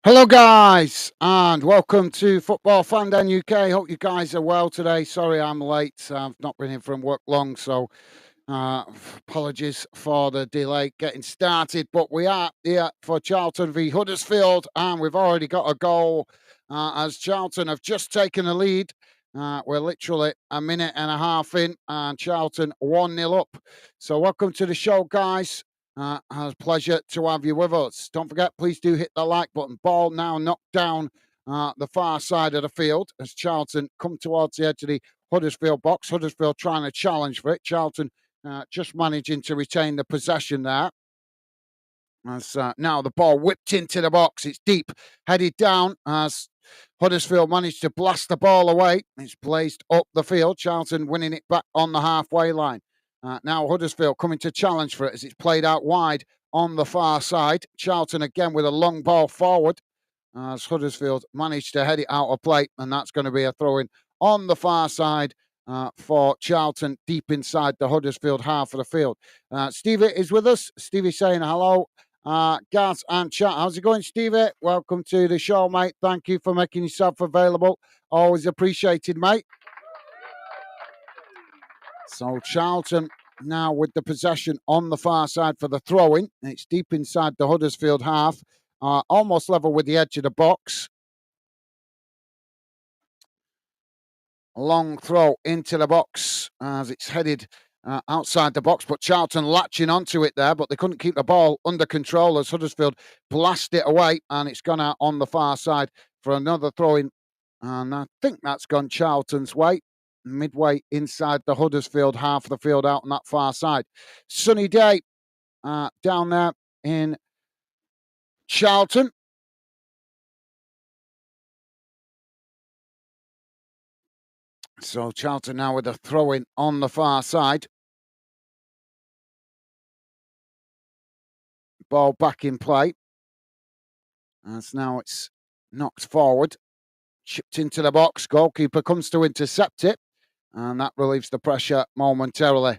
Hello, guys, and welcome to Football Fandom UK. Hope you guys are well today. Sorry I'm late. I've not been in from work long, so uh, apologies for the delay getting started. But we are here for Charlton v Huddersfield, and we've already got a goal as Charlton have just taken the lead. We're literally a minute and a half in, and Charlton 1-0 up. So, welcome to the show, guys. It's a pleasure to have you with us. Don't forget, please do hit the like button. Ball now knocked down the far side of the field as Charlton come towards the edge of the Huddersfield box. Huddersfield trying to challenge for it. Charlton just managing to retain the possession there. As now the ball whipped into the box. It's deep, headed down as Huddersfield managed to blast the ball away. It's blazed up the field. Charlton winning it back on the halfway line. Now Huddersfield coming to challenge for it as it's played out wide on the far side. Charlton again with a long ball forward as Huddersfield managed to head it out of play, and that's going to be a throw in on the far side for Charlton deep inside the Huddersfield half of the field. Stevie is with us. Stevie saying hello. Gaz and chat. How's it going, Stevie? Welcome to the show, mate. Thank you for making yourself available. Always appreciated, mate. So Charlton now with the possession on the far side for the throw-in. It's deep inside the Huddersfield half, almost level with the edge of the box. Long throw into the box as it's headed outside the box, but Charlton latching onto it there, but they couldn't keep the ball under control as Huddersfield blast it away, and it's gone out on the far side for another throw-in, and I think that's gone Charlton's way, midway inside the Huddersfield half of the field out on that far side. Sunny day down there in Charlton. So Charlton now with a throw-in on the far side. Ball back in play. As now it's knocked forward, chipped into the box. Goalkeeper comes to intercept it, and that relieves the pressure momentarily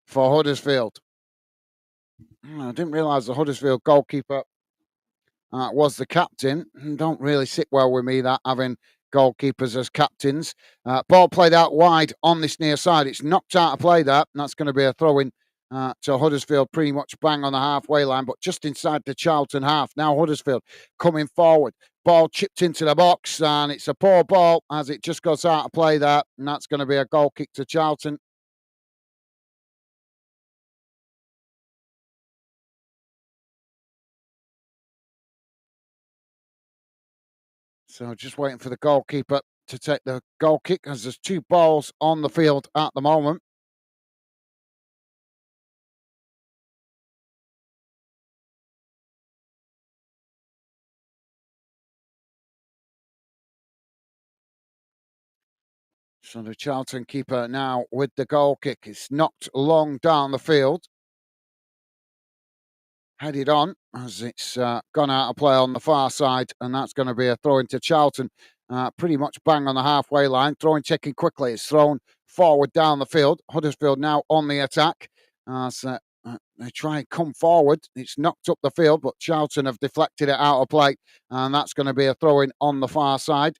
for Huddersfield. I didn't realise the Huddersfield goalkeeper was the captain. Don't really sit well with me that having goalkeepers as captains. Ball played out wide on this near side. It's knocked out of play there, and that's going to be a throw-in to Huddersfield, pretty much bang on the halfway line, but just inside the Charlton half. Now Huddersfield coming forward. Ball chipped into the box, and it's a poor ball as it just goes out of play there, and that's going to be a goal kick to Charlton. So just waiting for the goalkeeper to take the goal kick as there's two balls on the field at the moment. So the Charlton keeper now with the goal kick. It's knocked long down the field. Headed on as it's gone out of play on the far side, and that's going to be a throw into Charlton. Pretty much bang on the halfway line. Throwing checking quickly. It's thrown forward down the field. Huddersfield now on the attack. So they try and come forward. It's knocked up the field, but Charlton have deflected it out of play, and that's going to be a throw in on the far side.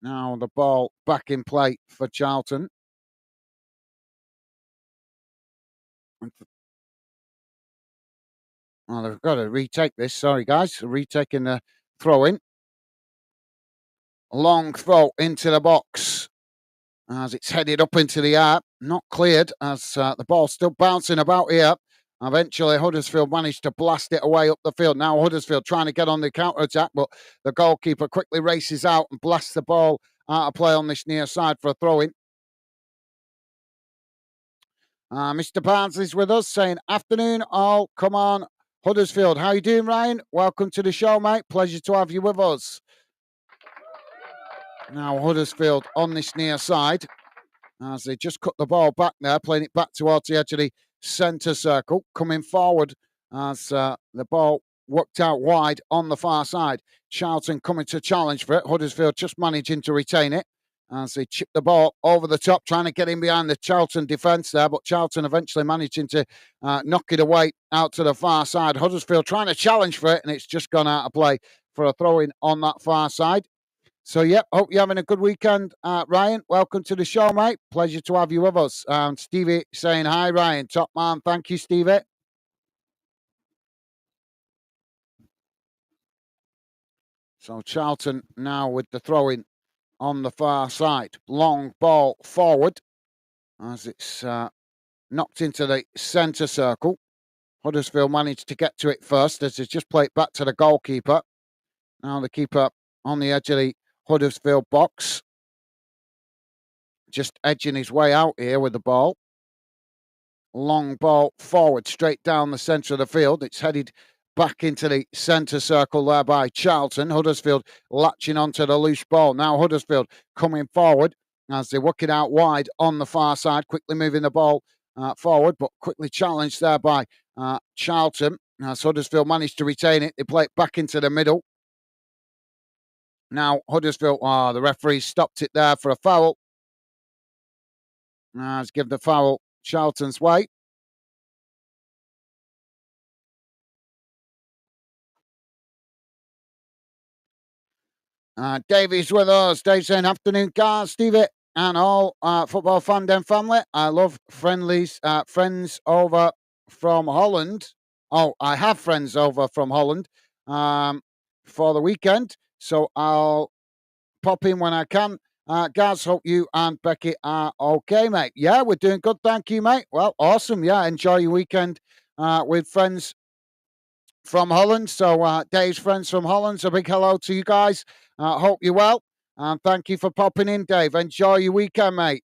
Now the ball back in play for Charlton. Oh, they've got to retake this. Sorry, guys. Retaking the throw in. Long throw into the box as it's headed up into the air. Not cleared as the ball's still bouncing about here. Eventually, Huddersfield managed to blast it away up the field. Now Huddersfield trying to get on the counter-attack, but the goalkeeper quickly races out and blasts the ball out of play on this near side for a throw-in. Mr. Barnes is with us saying, afternoon all, come on, Huddersfield. How you doing, Ryan? Welcome to the show, mate. Pleasure to have you with us. Now Huddersfield on this near side as they just cut the ball back there, playing it back towards the edge of the centre circle, coming forward as the ball worked out wide on the far side. Charlton coming to challenge for it. Huddersfield just managing to retain it. as they chip the ball over the top, trying to get in behind the Charlton defence there, but Charlton eventually managing to knock it away out to the far side. Huddersfield trying to challenge for it, and it's just gone out of play for a throw-in on that far side. So, yep, hope you're having a good weekend, Ryan. Welcome to the show, mate. Pleasure to have you with us. Stevie saying hi, Ryan. Top man. Thank you, Stevie. So, Charlton now with the throw-in on the far side. Long ball forward as it's knocked into the centre circle. Huddersfield managed to get to it first as they just played back to the goalkeeper. Now the keeper on the edge of the Huddersfield box. Just edging his way out here with the ball. Long ball forward, straight down the centre of the field. It's headed back into the centre circle there by Charlton. Huddersfield latching onto the loose ball. Now Huddersfield coming forward as they work it out wide on the far side, quickly moving the ball forward, but quickly challenged there by Charlton. As Huddersfield managed to retain it, they play it back into the middle. Now Huddersfield, the referee stopped it there for a foul. Let's give the foul Charlton's way. Davey's with us. Dave saying, afternoon, guys, Stevie, and all football fandom family. I love friends over from Holland. Oh, I have friends over from Holland for the weekend, so I'll pop in when I can. Guys, hope you and Becky are okay, mate. Yeah, we're doing good, thank you, mate. Well, awesome. Yeah, enjoy your weekend with friends from Holland. So, Dave's friends from Holland, so big hello to you guys. Hope you're well. And thank you for popping in, Dave. Enjoy your weekend, mate.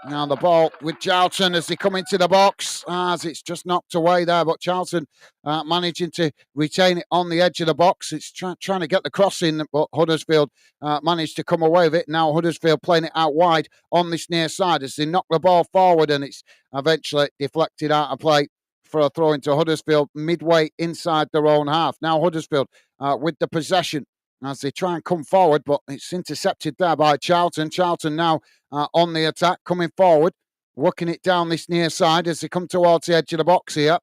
Now the ball with Charlton as they come into the box, as it's just knocked away there. But Charlton managing to retain it on the edge of the box. It's trying to get the cross in, but Huddersfield managed to come away with it. Now Huddersfield playing it out wide on this near side as they knock the ball forward, and it's eventually deflected out of play for a throw into Huddersfield midway inside their own half. Now Huddersfield with the possession as they try and come forward, but it's intercepted there by Charlton. Charlton now on the attack, coming forward, working it down this near side as they come towards the edge of the box here.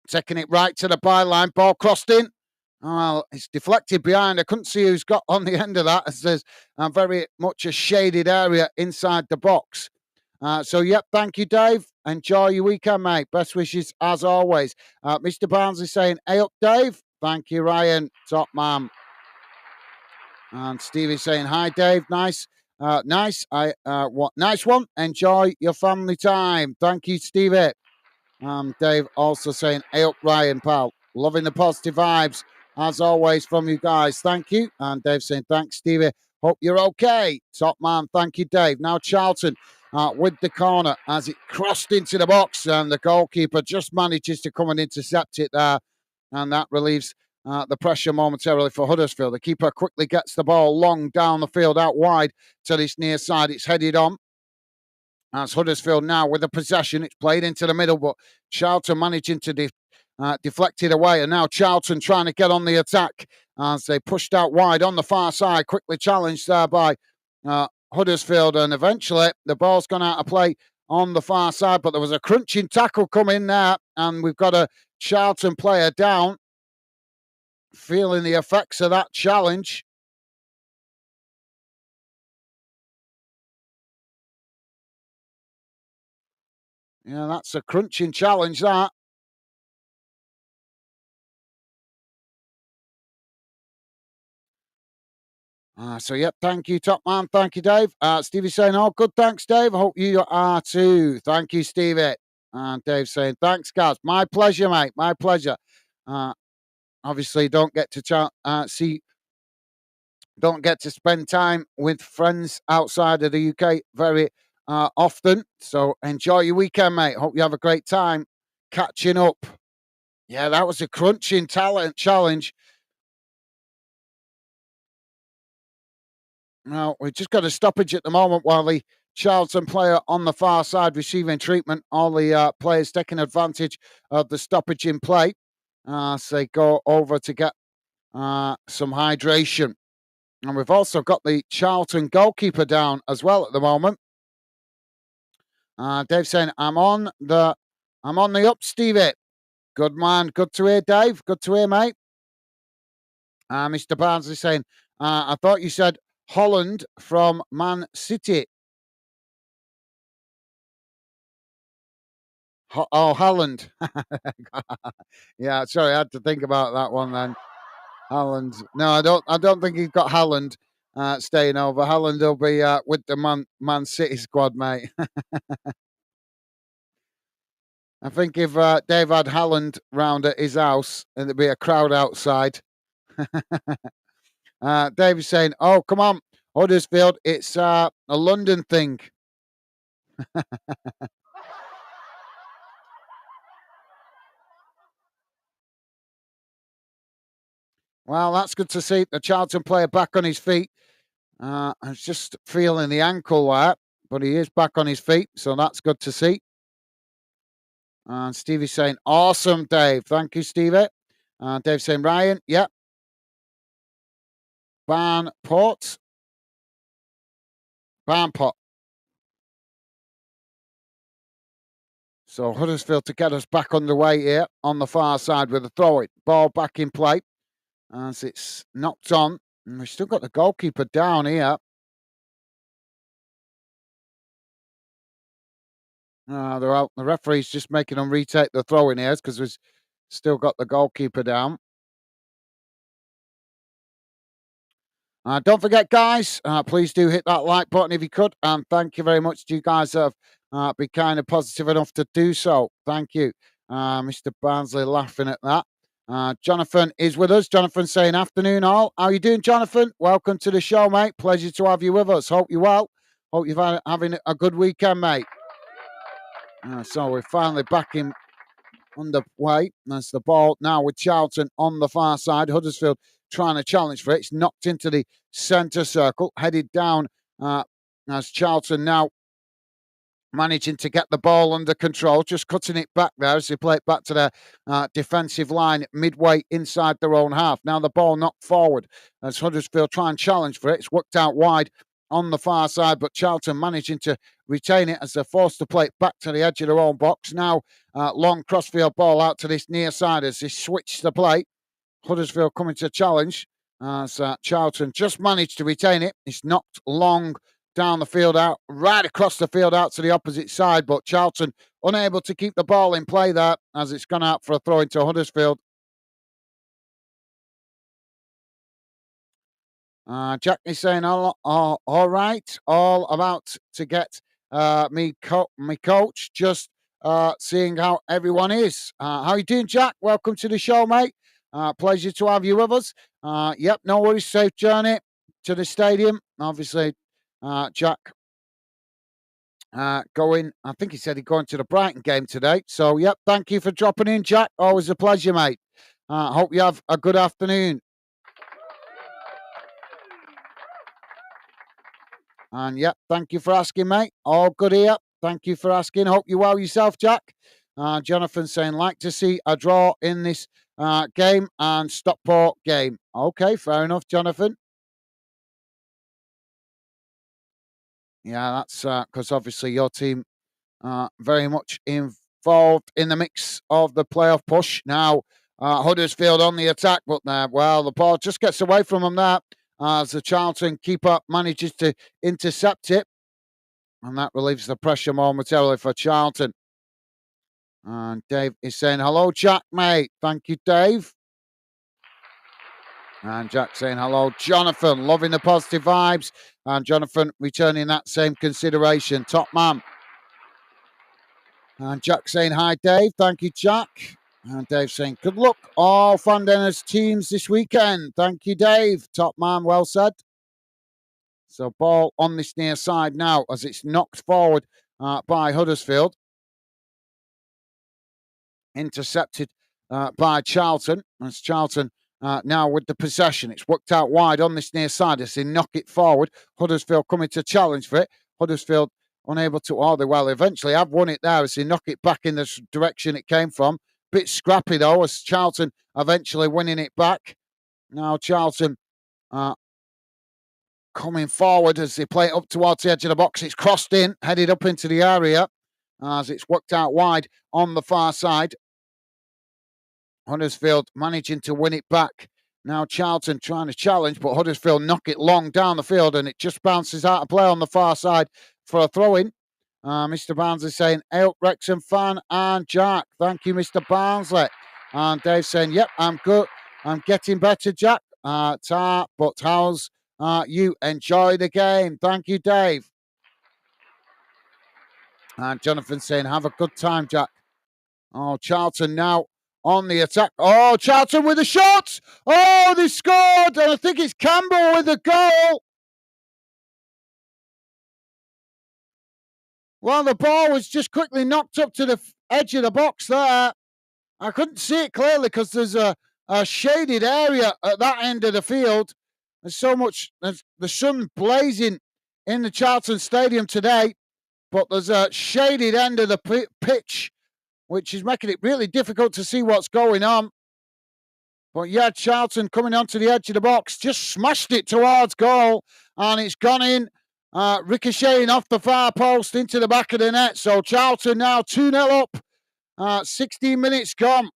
Taking it right to the byline, ball crossed in. Well, it's deflected behind. I couldn't see who's got on the end of that, as there's very much a shaded area inside the box. Yep, thank you, Dave. Enjoy your weekend, mate. Best wishes as always. Mr. Barnes is saying, hey up, Dave. Thank you, Ryan. Top man. And Stevie's saying, hi, Dave. Nice. Nice. Nice one. Enjoy your family time. Thank you, Stevie. Dave also saying, hey up, Ryan, pal. Loving the positive vibes, as always, from you guys. Thank you. And Dave saying, thanks, Stevie. Hope you're okay. Top man. Thank you, Dave. Now Charlton with the corner as it crossed into the box, and the goalkeeper just manages to come and intercept it there. And that relieves the pressure momentarily for Huddersfield. The keeper quickly gets the ball long down the field, out wide to this near side. It's headed on. As Huddersfield now with the possession. It's played into the middle, but Charlton managing to deflect it away. And now Charlton trying to get on the attack as they pushed out wide on the far side. Quickly challenged there by Huddersfield. And eventually the ball's gone out of play on the far side. But there was a crunching tackle come in there. And we've got a Charlton player down, feeling the effects of that challenge. Yeah, that's a crunching challenge, that. Yep, thank you, top man. Thank you, Dave. Stevie saying, oh, good, thanks, Dave. I hope you are too. Thank you, Stevie. And Dave saying, thanks, guys. My pleasure, mate. My pleasure. Obviously, don't get to don't get to spend time with friends outside of the UK very often. So enjoy your weekend, mate. Hope you have a great time catching up. Yeah, that was a crunching talent challenge. Now, we've just got a stoppage at the moment while the Charlton player on the far side receiving treatment. All the players taking advantage of the stoppage in play. So they go over to get some hydration. And we've also got the Charlton goalkeeper down as well at the moment. Dave saying, I'm on the up, Stevie. Good man. Good to hear, Dave. Good to hear, mate. Mr. Barnsley saying, I thought you said Holland from Man City. Holland. Yeah, sorry, I had to think about that one then. Holland. No, I don't think he's got Holland staying over. Holland will be with the Man City squad, mate. I think if Dave had Holland round at his house and there'd be a crowd outside. Dave is saying, "Oh, come on, Huddersfield, it's a London thing." Well, that's good to see the Charlton player back on his feet. I was just feeling the ankle there, but he is back on his feet, so that's good to see. And Stevie's saying, "Awesome, Dave. Thank you, Stevie." Dave saying, "Ryan, yep. Barnport. Barnport. So Huddersfield to get us back underway here on the far side with a throw-in. Ball back in play as it's knocked on. And we've still got the goalkeeper down here. The referee's just making them retake the throw-in here because we've still got the goalkeeper down. Don't forget, guys, please do hit that like button if you could. And thank you very much to you guys that have been kind of positive enough to do so. Thank you. Mr. Barnsley laughing at that. Jonathan is with us. Jonathan saying, afternoon all. How you doing, Jonathan? Welcome to the show, mate. Pleasure to have you with us. Hope you're well. Hope you're having a good weekend, mate. So we're finally back in underway. That's the ball now with Charlton on the far side. Huddersfield trying to challenge for it. It's knocked into the centre circle, headed down as Charlton now managing to get the ball under control, just cutting it back there as they play it back to their defensive line midway inside their own half. Now the ball knocked forward as Huddersfield try and challenge for it. It's worked out wide on the far side, but Charlton managing to retain it as they're forced to play it back to the edge of their own box. Now, long crossfield ball out to this near side as they switch the play. Huddersfield coming to challenge as Charlton just managed to retain it. It's knocked long down the field out, right across the field out to the opposite side, but Charlton unable to keep the ball in play there as it's gone out for a throw into Huddersfield. Jack is saying, all right, all about to get me coach, just seeing how everyone is. How you doing, Jack? Welcome to the show, mate. Pleasure to have you with us. Yep, no worries, safe journey to the stadium. Obviously, Jack going, I think he said he's going to the Brighton game today. So, yep, thank you for dropping in, Jack. Always a pleasure, mate. Hope you have a good afternoon. And yep, thank you for asking, mate. All good here. Thank you for asking. Hope you well yourself, Jack. Jonathan saying, like to see a draw in this game and Stockport game. Okay, fair enough, Jonathan. Yeah, that's because obviously your team very much involved in the mix of the playoff push. Now, Huddersfield on the attack, but well, the ball just gets away from them there as the Charlton keeper manages to intercept it. And that relieves the pressure momentarily for Charlton. And Dave is saying, hello, Jack, mate. Thank you, Dave. And Jack saying, hello, Jonathan. Loving the positive vibes. And Jonathan returning that same consideration. Top man. And Jack saying, hi, Dave. Thank you, Jack. And Dave saying, good luck, all Fandeners teams this weekend. Thank you, Dave. Top man, well said. So ball on this near side now as it's knocked forward by Huddersfield. Intercepted by Charlton. As Charlton now with the possession. It's worked out wide on this near side as they knock it forward. Huddersfield coming to challenge for it. Huddersfield unable to, they eventually have won it there as they knock it back in the direction it came from. Bit scrappy though as Charlton eventually winning it back. Now Charlton coming forward as they play it up towards the edge of the box. It's crossed in, headed up into the area as it's worked out wide on the far side. Huddersfield managing to win it back. Now Charlton trying to challenge, but Huddersfield knock it long down the field and it just bounces out of play on the far side for a throw-in. Mr. Barnsley saying, "Hail Wrexham fan and Jack." Thank you, Mr. Barnsley. And Dave saying, "Yep, I'm good. I'm getting better, Jack. But how's you? Enjoy the game." Thank you, Dave. And Jonathan saying, "Have a good time, Jack." Oh, Charlton now on the attack. Oh, Charlton with a shot. Oh, they scored. And I think it's Campbell with a goal. Well, the ball was just quickly knocked up to the edge of the box there. I couldn't see it clearly because there's a shaded area at that end of the field. There's so much, there's the sun blazing in the Charlton Stadium today, but there's a shaded end of the pitch, which is making it really difficult to see what's going on. But yeah, Charlton coming onto the edge of the box, just smashed it towards goal, and it's gone in, ricocheting off the far post into the back of the net. So Charlton now 2-0 up, 16 minutes gone.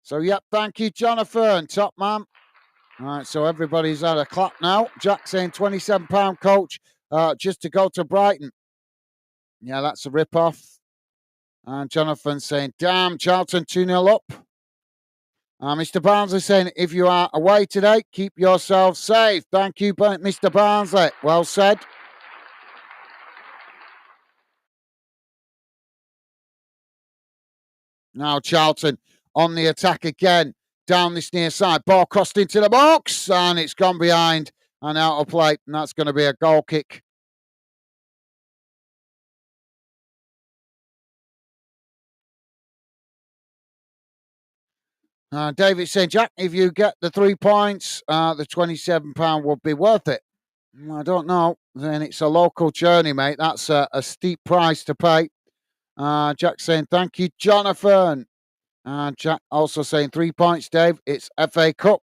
So, yep, thank you, Jonathan, top man. All right, so everybody's had a clap now. Jack saying £27 coach just to go to Brighton. Yeah, that's a rip-off. And Jonathan saying, "Damn, Charlton 2-0 up." Mr. Barnsley saying, "If you are away today, keep yourself safe." Thank you, Mr. Barnsley. Well said. Now Charlton on the attack again, down this near side. Ball crossed into the box, and it's gone behind and out of play, and that's going to be a goal kick. David saying, "Jack, if you get the 3 points, the £27 would be worth it." I don't know. Then it's a local journey, mate. That's a steep price to pay. Jack saying, "Thank you, Jonathan." Jack also saying 3 points, Dave. It's FA Cup.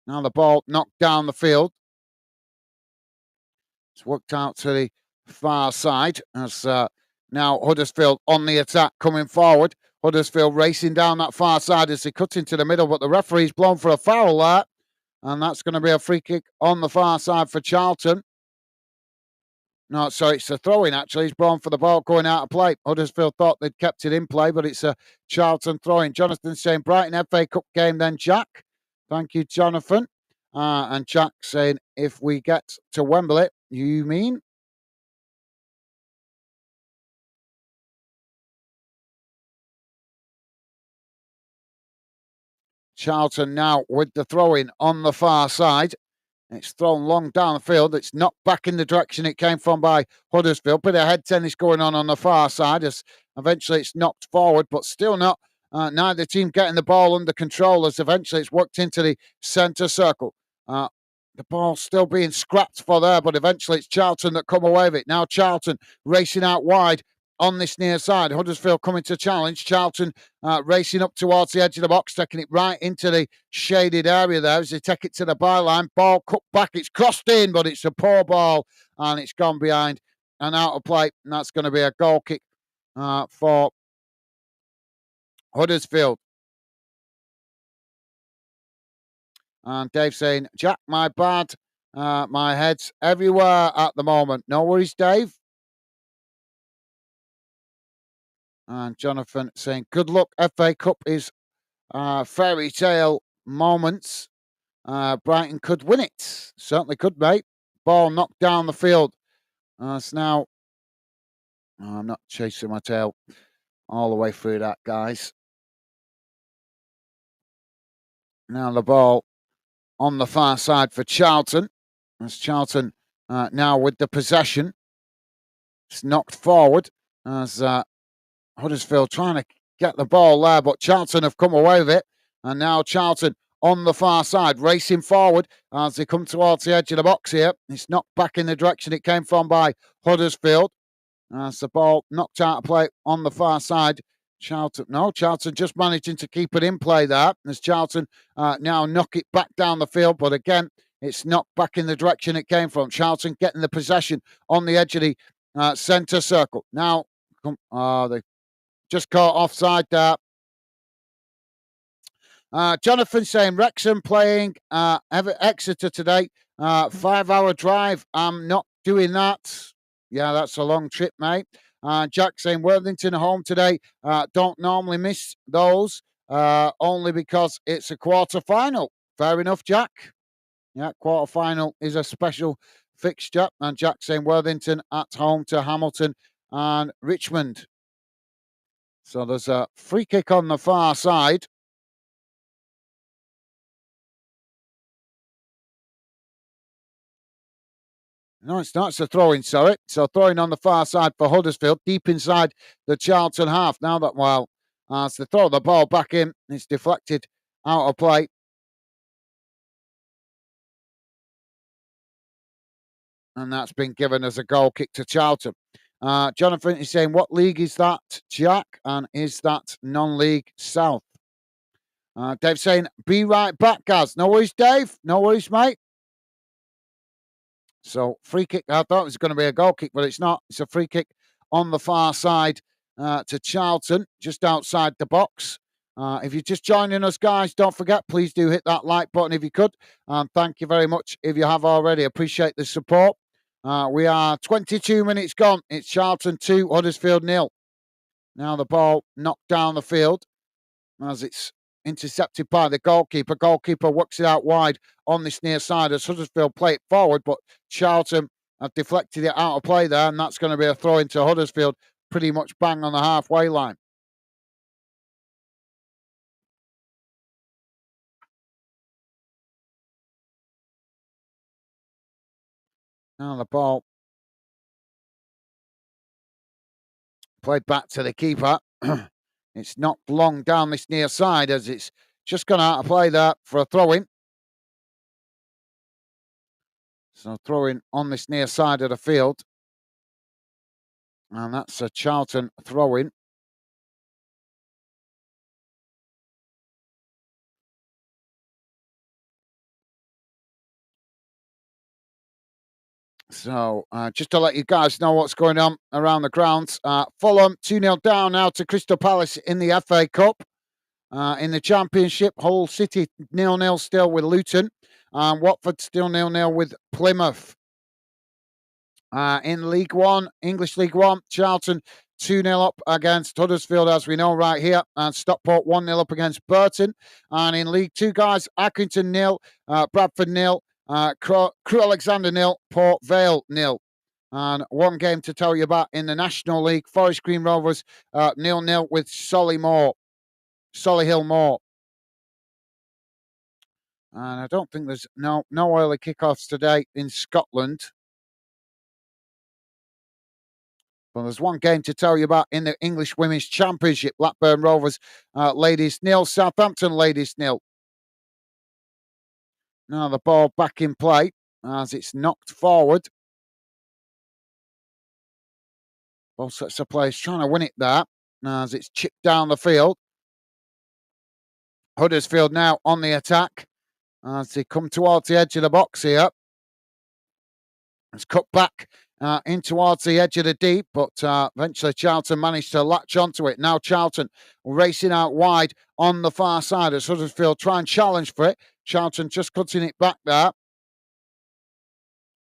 Now the ball knocked down the field. It's worked out to the far side as now Huddersfield on the attack coming forward. Huddersfield racing down that far side as they cut into the middle, but the referee's blown for a foul there. And that's going to be a free kick on the far side for Charlton. No, sorry, it's a throw-in, actually. He's blown for the ball going out of play. Huddersfield thought they'd kept it in play, but it's a Charlton throw-in. Jonathan saying, "Brighton FA Cup game then, Jack." Thank you, Jonathan. And Jack saying, "If we get to Wembley, you mean?" Charlton now with the throw-in on the far side. It's thrown long down the field. It's knocked back in the direction it came from by Huddersfield. Bit of head tennis going on the far side as eventually it's knocked forward, but still not. Neither team getting the ball under control as eventually it's worked into the centre circle. The ball still being scrapped for there, but eventually it's Charlton that come away with it. Now Charlton racing out wide on this near side. Huddersfield coming to challenge. Charlton racing up towards the edge of the box, taking it right into the shaded area there as they take it to the byline. Ball cut back. It's crossed in, but it's a poor ball and it's gone behind and out of play. And that's going to be a goal kick for Huddersfield. And Dave saying, "Jack, my bad. My head's everywhere at the moment." No worries, Dave. And Jonathan saying, "Good luck. FA Cup is fairy tale moments. Brighton could win it. Certainly could, mate." Ball knocked down the field. It's now... I'm not chasing my tail all the way through that, guys. Now the ball on the far side for Charlton. As Charlton now with the possession. It's knocked forward as Huddersfield trying to get the ball there, but Charlton have come away with it. And now Charlton on the far side, racing forward as they come towards the edge of the box here. It's knocked back in the direction it came from by Huddersfield. As the ball knocked out of play on the far side Charlton, no, Charlton just managing to keep it in play there as Charlton now knock it back down the field. But again, it's knocked back in the direction it came from. Charlton getting the possession on the edge of the centre circle. Now, they just caught offside there. Jonathan saying Wrexham playing Exeter today. 5-hour drive. I'm not doing that. Yeah, that's a long trip, mate. Jack saying Worthington home today. Don't normally miss those, only because it's a quarter final. Fair enough, Jack. Yeah, quarter final is a special fixture. And Jack saying Worthington at home to Hamilton and Richmond. So there's a free kick on the far side. No, it's not. It's a throw-in, sorry. So throwing on the far side for Huddersfield, deep inside the Charlton half. Now that, well, as they throw the ball back in, it's deflected out of play. And that's been given as a goal kick to Charlton. Jonathan is saying, what league is that, Jack? And is that non-league South? Dave saying, be right back, Gaz. No worries, Dave. No worries, mate. So free kick. I thought it was going to be a goal kick, but it's not. It's a free kick on the far side to Charlton, just outside the box. If you're just joining us, guys, don't forget, please do hit that like button if you could. And thank you very much if you have already. Appreciate the support. We are 22 minutes gone. It's Charlton 2, Huddersfield 0. Now the ball knocked down the field as it's intercepted by the goalkeeper. Goalkeeper works it out wide on this near side as Huddersfield play it forward, but Charlton have deflected it out of play there, and that's going to be a throw into Huddersfield, pretty much bang on the halfway line. Now the ball played back to the keeper. It's knocked long down this near side as it's just gone out of play there for a throw-in. So throwing on this near side of the field. And that's a Charlton throw-in. So just to let you guys know what's going on around the grounds. Fulham 2-0 down now to Crystal Palace in the FA Cup. In the Championship, Hull City 0-0 still with Luton. Watford still 0-0 with Plymouth. In League One, English League One, Charlton 2-0 up against Huddersfield, as we know right here, and Stockport 1-0 up against Burton. And in League Two, guys, Accrington 0, Bradford 0, Crewe Alexander 0, Port Vale 0. And one game to tell you about in the National League, Forest Green Rovers 0-0 with Solihull Moor. And I don't think there's no early kickoffs today in Scotland. Well, there's one game to tell you about in the English Women's Championship. Blackburn Rovers ladies 0, Southampton ladies 0. Now the ball back in play as it's knocked forward. Both sets of players trying to win it there as it's chipped down the field. Huddersfield now on the attack as they come towards the edge of the box here. It's cut back in towards the edge of the deep, but eventually Charlton managed to latch onto it. Now Charlton racing out wide on the far side as Huddersfield try and challenge for it. Charlton just cutting it back there.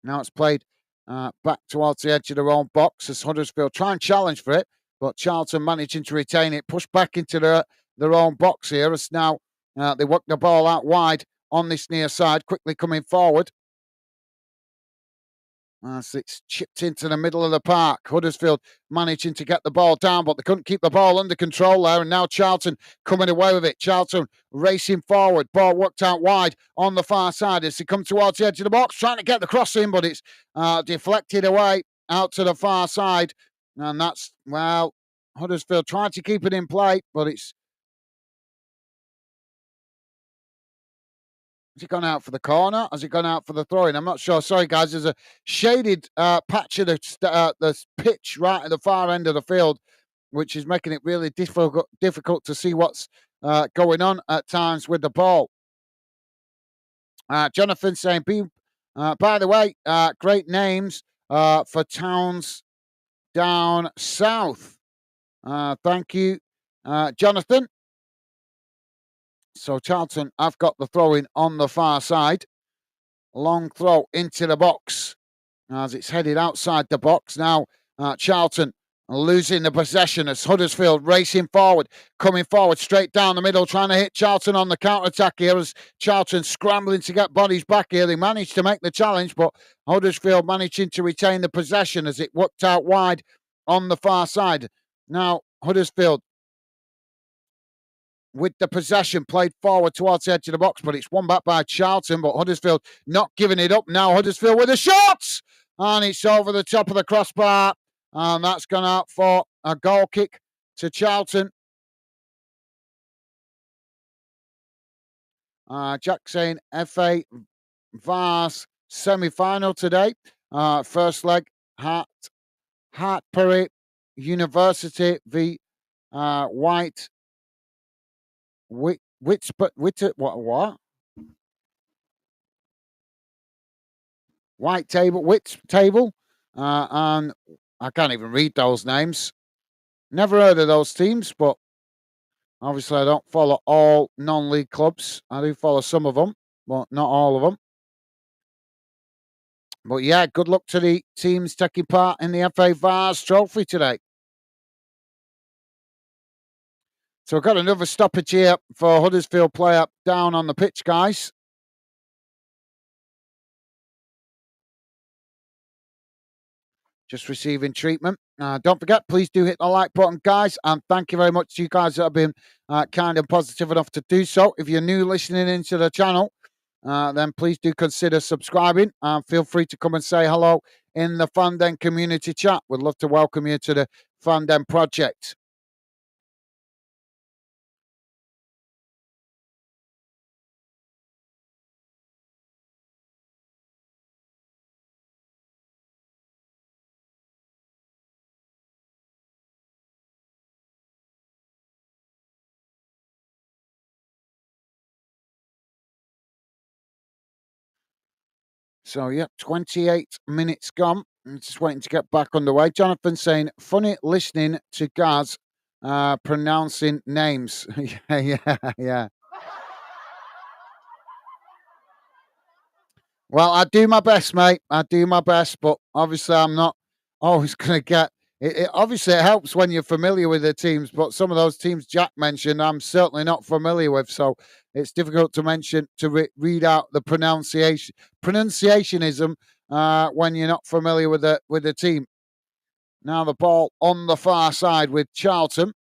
Now it's played back towards the edge of their own box as Huddersfield try and challenge for it, but Charlton managing to retain it, push back into their own box here as now they work the ball out wide on this near side, quickly coming forward. As it's chipped into the middle of the park. Huddersfield managing to get the ball down, but they couldn't keep the ball under control there. And now Charlton coming away with it. Charlton racing forward. Ball worked out wide on the far side as they come towards the edge of the box, trying to get the cross in, but it's deflected away out to the far side. And that's, well, Huddersfield trying to keep it in play, but it's... Has he gone out for the corner? Has he gone out for the throw-in? I'm not sure. Sorry, guys. There's a shaded patch of the pitch right at the far end of the field which is making it really difficult to see what's going on at times with the ball. Jonathan saying, by the way, great names for towns down south. Thank you, Jonathan. So Charlton, I've got the throw in on the far side. Long throw into the box as it's headed outside the box. Now Charlton losing the possession as Huddersfield racing forward, coming forward straight down the middle, trying to hit Charlton on the counter-attack here as Charlton scrambling to get bodies back here. They managed to make the challenge, but Huddersfield managing to retain the possession as it worked out wide on the far side. Now Huddersfield with the possession played forward towards the edge of the box, but it's won back by Charlton, but Huddersfield not giving it up. Now Huddersfield with a shot! And it's over the top of the crossbar. And that's gone out for a goal kick to Charlton. Jack saying FA Vars semi-final today. First leg, Hartpury University v White. What? White table, Wits table, and I can't even read those names. Never heard of those teams, but obviously I don't follow all non-league clubs. I do follow some of them, but not all of them. But yeah, good luck to the teams taking part in the FA Vars Trophy today. So we've got another stoppage here for Huddersfield player down on the pitch, guys. Just receiving treatment. Don't forget, please do hit the like button, guys. And thank you very much to you guys that have been kind and positive enough to do so. If you're new listening into the channel, then please do consider subscribing. And feel free to come and say hello in the Fandom community chat. We'd love to welcome you to the Fandom project. So, yeah, 28 minutes gone. I'm just waiting to get back underway. Jonathan saying, funny listening to Gaz pronouncing names. yeah. Well, I do my best, mate. I do my best, but obviously I'm not always going to get it. Obviously, it helps when you're familiar with the teams, but some of those teams Jack mentioned, I'm certainly not familiar with. So it's difficult to mention to read out the pronunciationism when you're not familiar with the team. Now the ball on the far side with Charlton.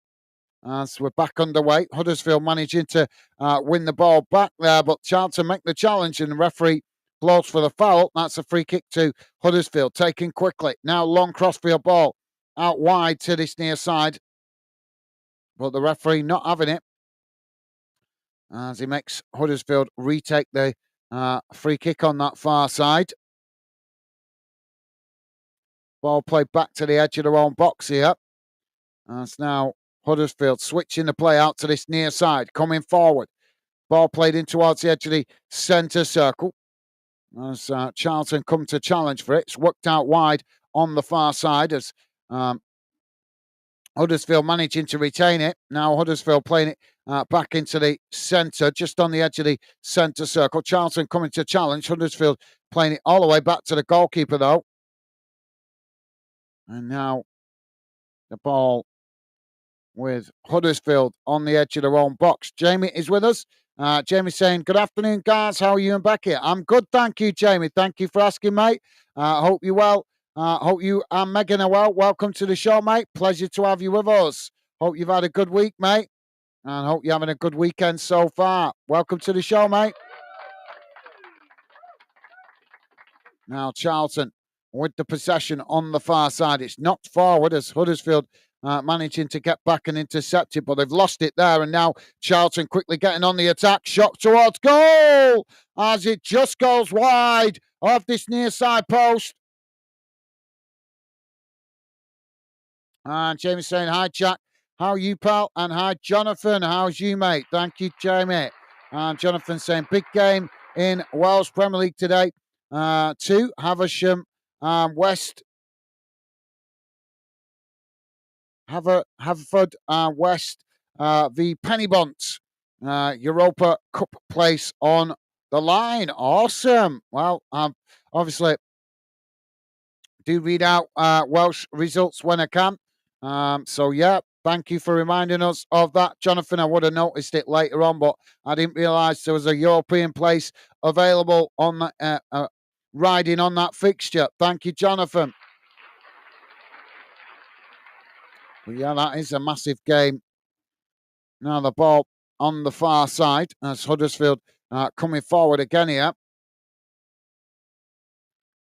So we're back underway. Huddersfield managing to win the ball back there, but Charlton make the challenge and the referee blows for the foul. That's a free kick to Huddersfield, taken quickly. Now long crossfield ball out wide to this near side, but the referee not having it as he makes Huddersfield retake the free kick on that far side. Ball played back to the edge of their own box here. As now Huddersfield switching the play out to this near side, coming forward. Ball played in towards the edge of the centre circle. As Charlton come to challenge for it. It's worked out wide on the far side as Huddersfield managing to retain it. Now Huddersfield playing it back into the centre, just on the edge of the centre circle. Charlton coming to challenge. Huddersfield playing it all the way back to the goalkeeper, though. And now the ball with Huddersfield on the edge of their own box. Jamie is with us. Jamie saying, good afternoon, guys. How are you and Becky? I'm good, thank you, Jamie. Thank you for asking, mate. Hope you're well. Hope you and Megan are well. Welcome to the show, mate. Pleasure to have you with us. Hope you've had a good week, mate. And hope you're having a good weekend so far. Welcome to the show, mate. Now Charlton with the possession on the far side. It's knocked forward as Huddersfield managing to get back and intercept it, but they've lost it there. And now Charlton quickly getting on the attack. Shot towards goal as it just goes wide of this near side post. And Jamie saying, hi, Jack. How are you, pal? And hi, Jonathan. How's you, mate? Thank you, Jamie. And Jonathan saying, big game in Wales Premier League today. 2, Haversham, West, Haverford, West, the Pennybont, Europa Cup place on the line. Awesome. Well, obviously, do read out Welsh results when I can. So, yeah, thank you for reminding us of that, Jonathan. I would have noticed it later on, but I didn't realise there was a European place available on that, riding on that fixture. Thank you, Jonathan. But yeah, that is a massive game. Now the ball on the far side as Huddersfield coming forward again here.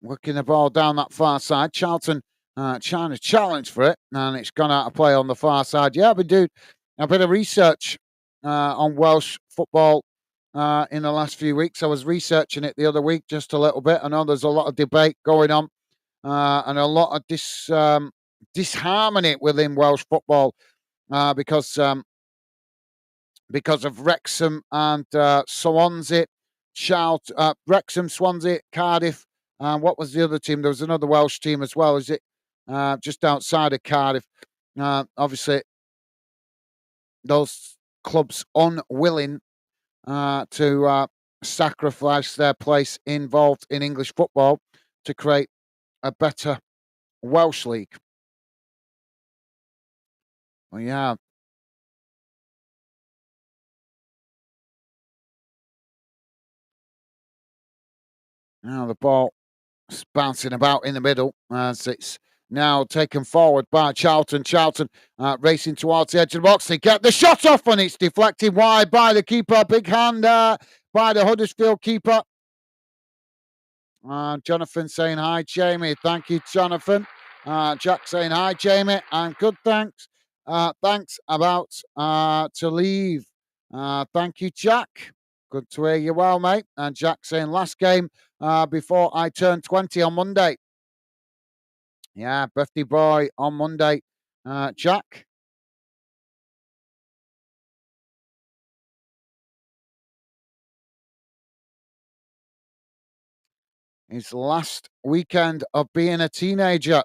Working the ball down that far side. Charlton trying to challenge for it, and it's gone out of play on the far side. Yeah, I've been doing a bit of research on Welsh football in the last few weeks. I was researching it the other week just a little bit. I know there's a lot of debate going on and a lot of disharmony within Welsh football because of Wrexham and Swansea, Wrexham, Swansea, Cardiff, and what was the other team? There was another Welsh team as well. Is it just outside of Cardiff? Obviously, those clubs unwilling to sacrifice their place involved in English football to create a better Welsh league. Well, yeah. Now the ball is bouncing about in the middle as it's now taken forward by Charlton. Charlton racing towards the edge of the box. They get the shot off and it's deflected wide by the keeper. Big hand by the Huddersfield keeper. Jonathan saying hi, Jamie. Thank you, Jonathan. Jack saying hi, Jamie. And good thanks. Thanks about to leave. Thank you, Jack. Good to hear you well, mate. And Jack saying last game before I turn 20 on Monday. Yeah, birthday boy on Monday. Jack. His last weekend of being a teenager.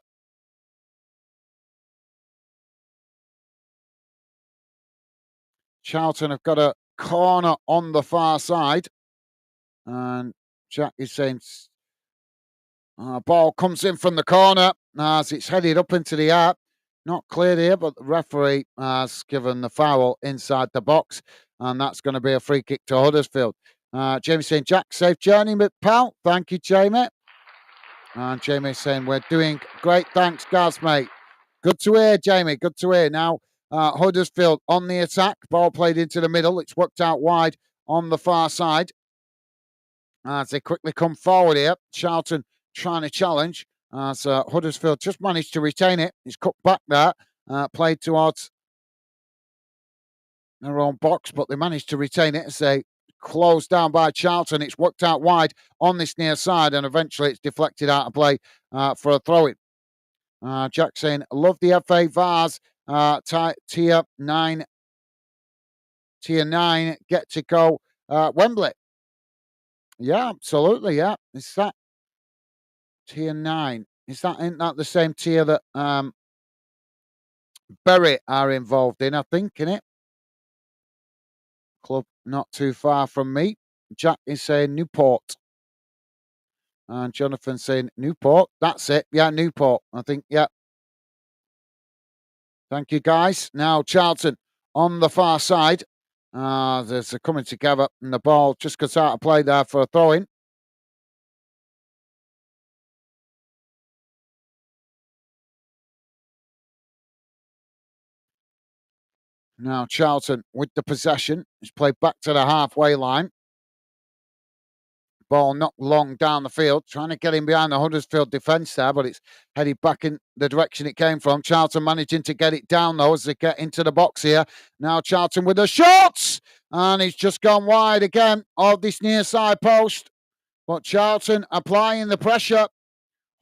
Charlton have got a corner on the far side. And Jack is saying ball comes in from the corner as it's headed up into the air. Not cleared here, but the referee has given the foul inside the box. And that's going to be a free kick to Huddersfield. Jamie saying, Jack, safe journey, pal. Thank you, Jamie. And Jamie saying, we're doing great. Thanks, Gaz, mate. Good to hear, Jamie. Good to hear. Now, Huddersfield on the attack. Ball played into the middle. It's worked out wide on the far side. As they quickly come forward here. Charlton trying to challenge. So Huddersfield just managed to retain it. He's cut back there. Played towards their own box, but they managed to retain it as they closed down by Charlton. It's worked out wide on this near side, and eventually it's deflected out of play for a throw-in. Jack saying, love the FA Vars tier 9. Tier 9 get to go Wembley. Yeah, absolutely. Yeah, is that tier 9? Isn't that the same tier that Bury are involved in? I think, in it. Club not too far from me. Jack is saying Newport. And Jonathan saying Newport. That's it. Yeah, Newport. I think, yeah. Thank you, guys. Now, Charlton on the far side. There's a coming together, and the ball just gets out of play there for a throw-in. Now, Charlton with the possession. It's played back to the halfway line. Ball not long down the field, trying to get him behind the Huddersfield defence there, but it's headed back in the direction it came from. Charlton managing to get it down, though, as they get into the box here. Now Charlton with the shots, and he's just gone wide again of this near side post. But Charlton applying the pressure.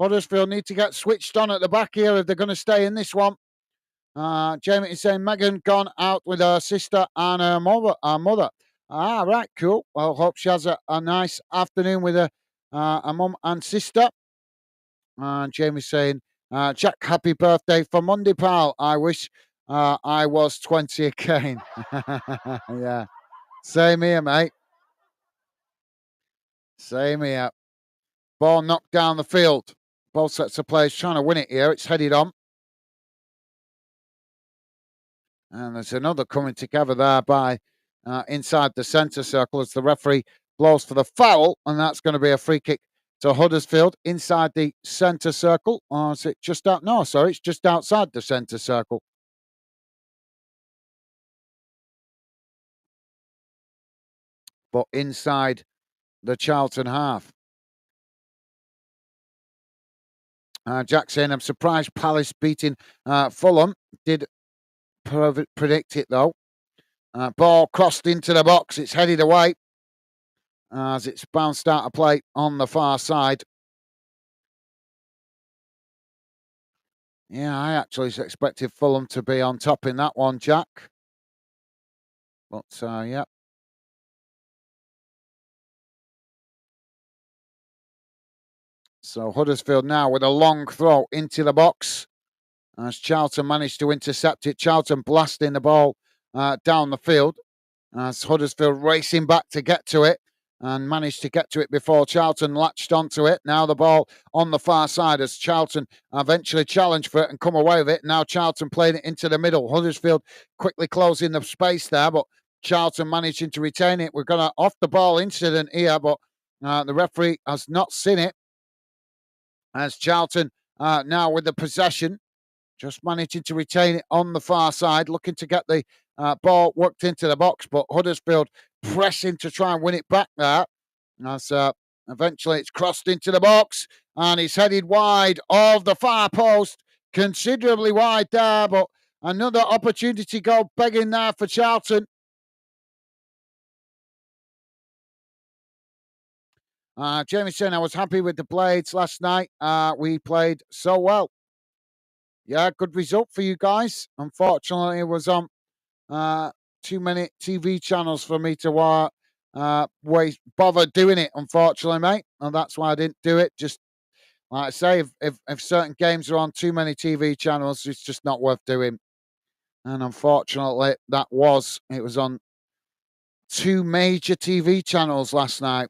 Huddersfield need to get switched on at the back here if they're going to stay in this one. Jamie is saying Megan gone out with her sister and her mother. Ah, right, cool. Well, hope she has a nice afternoon with her mum and sister. And Jamie's saying, Jack, happy birthday for Monday, pal. I wish I was 20 again. Yeah, same here, mate. Same here. Ball knocked down the field. Both sets of players trying to win it here. It's headed on. And there's another coming together there by inside the centre circle as the referee blows for the foul. And that's going to be a free kick to Huddersfield inside the centre circle. Or is it just out? No, sorry, it's just outside the centre circle. But inside the Charlton half. Jack saying, I'm surprised Palace beating Fulham. Did predict it though. Ball crossed into the box. It's headed away as it's bounced out of play on the far side. Yeah, I actually expected Fulham to be on top in that one, Jack. But, yeah. So Huddersfield now with a long throw into the box as Charlton managed to intercept it. Charlton blasting the ball down the field as Huddersfield racing back to get to it and managed to get to it before Charlton latched onto it. Now the ball on the far side as Charlton eventually challenged for it and come away with it. Now Charlton playing it into the middle. Huddersfield quickly closing the space there, but Charlton managing to retain it. We're going to off the ball incident here, but the referee has not seen it as Charlton now with the possession. Just managing to retain it on the far side, looking to get the ball worked into the box, but Huddersfield pressing to try and win it back there. As eventually it's crossed into the box and it's headed wide of the far post, considerably wide there, but another opportunity goal begging there for Charlton. Jamie saying, I was happy with the Blades last night. We played so well. Yeah, good result for you guys. Unfortunately, it was on too many TV channels for me to bother doing it, unfortunately, mate. And that's why I didn't do it. Just like I say, if certain games are on too many TV channels, it's just not worth doing. And unfortunately, it was on two major TV channels last night.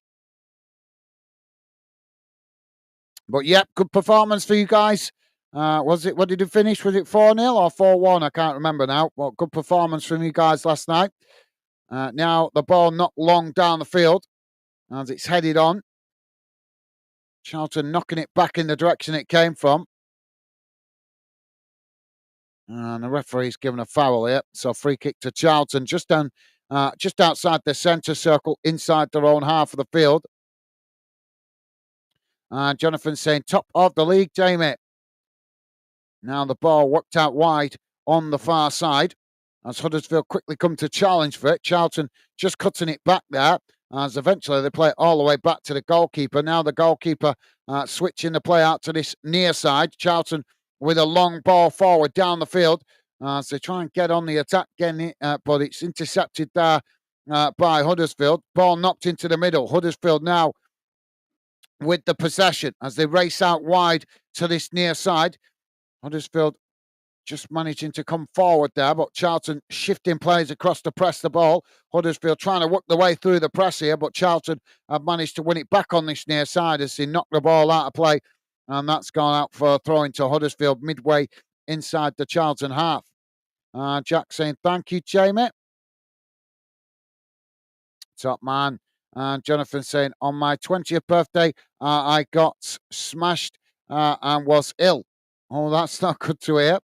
But yep, good performance for you guys. What did it finish? Was it 4-0 or 4-1? I can't remember now. But good performance from you guys last night. Now the ball not long down the field as it's headed on. Charlton knocking it back in the direction it came from. And the referee's given a foul here. So free kick to Charlton just outside the centre circle, inside their own half of the field. Jonathan saying, top of the league, Jamie. Now the ball worked out wide on the far side as Huddersfield quickly come to challenge for it. Charlton just cutting it back there as eventually they play it all the way back to the goalkeeper. Now the goalkeeper switching the play out to this near side. Charlton with a long ball forward down the field as they try and get on the attack again, but it's intercepted there by Huddersfield. Ball knocked into the middle. Huddersfield now with the possession as they race out wide to this near side. Huddersfield just managing to come forward there, but Charlton shifting players across to press the ball. Huddersfield trying to work the way through the press here, but Charlton have managed to win it back on this near side as they knock the ball out of play, and that's gone out for a throw into Huddersfield midway inside the Charlton half. Jack saying, thank you, Jamie. Top man. And Jonathan saying, on my 20th birthday, I got smashed and was ill. Oh, that's not good to hear.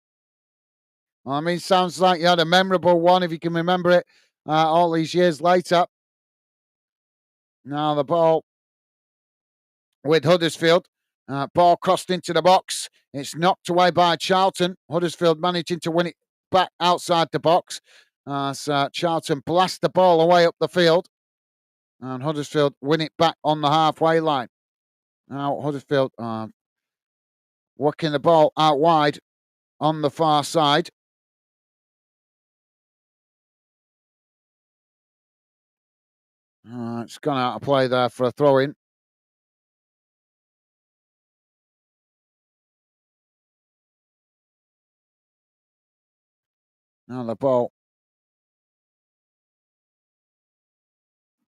I mean, sounds like you had a memorable one if you can remember it all these years later. Now the ball with Huddersfield. Ball crossed into the box. It's knocked away by Charlton. Huddersfield managing to win it back outside the box. So Charlton blast the ball away up the field. And Huddersfield win it back on the halfway line. Now Huddersfield working the ball out wide on the far side. It's gone out of play there for a throw in. Now the ball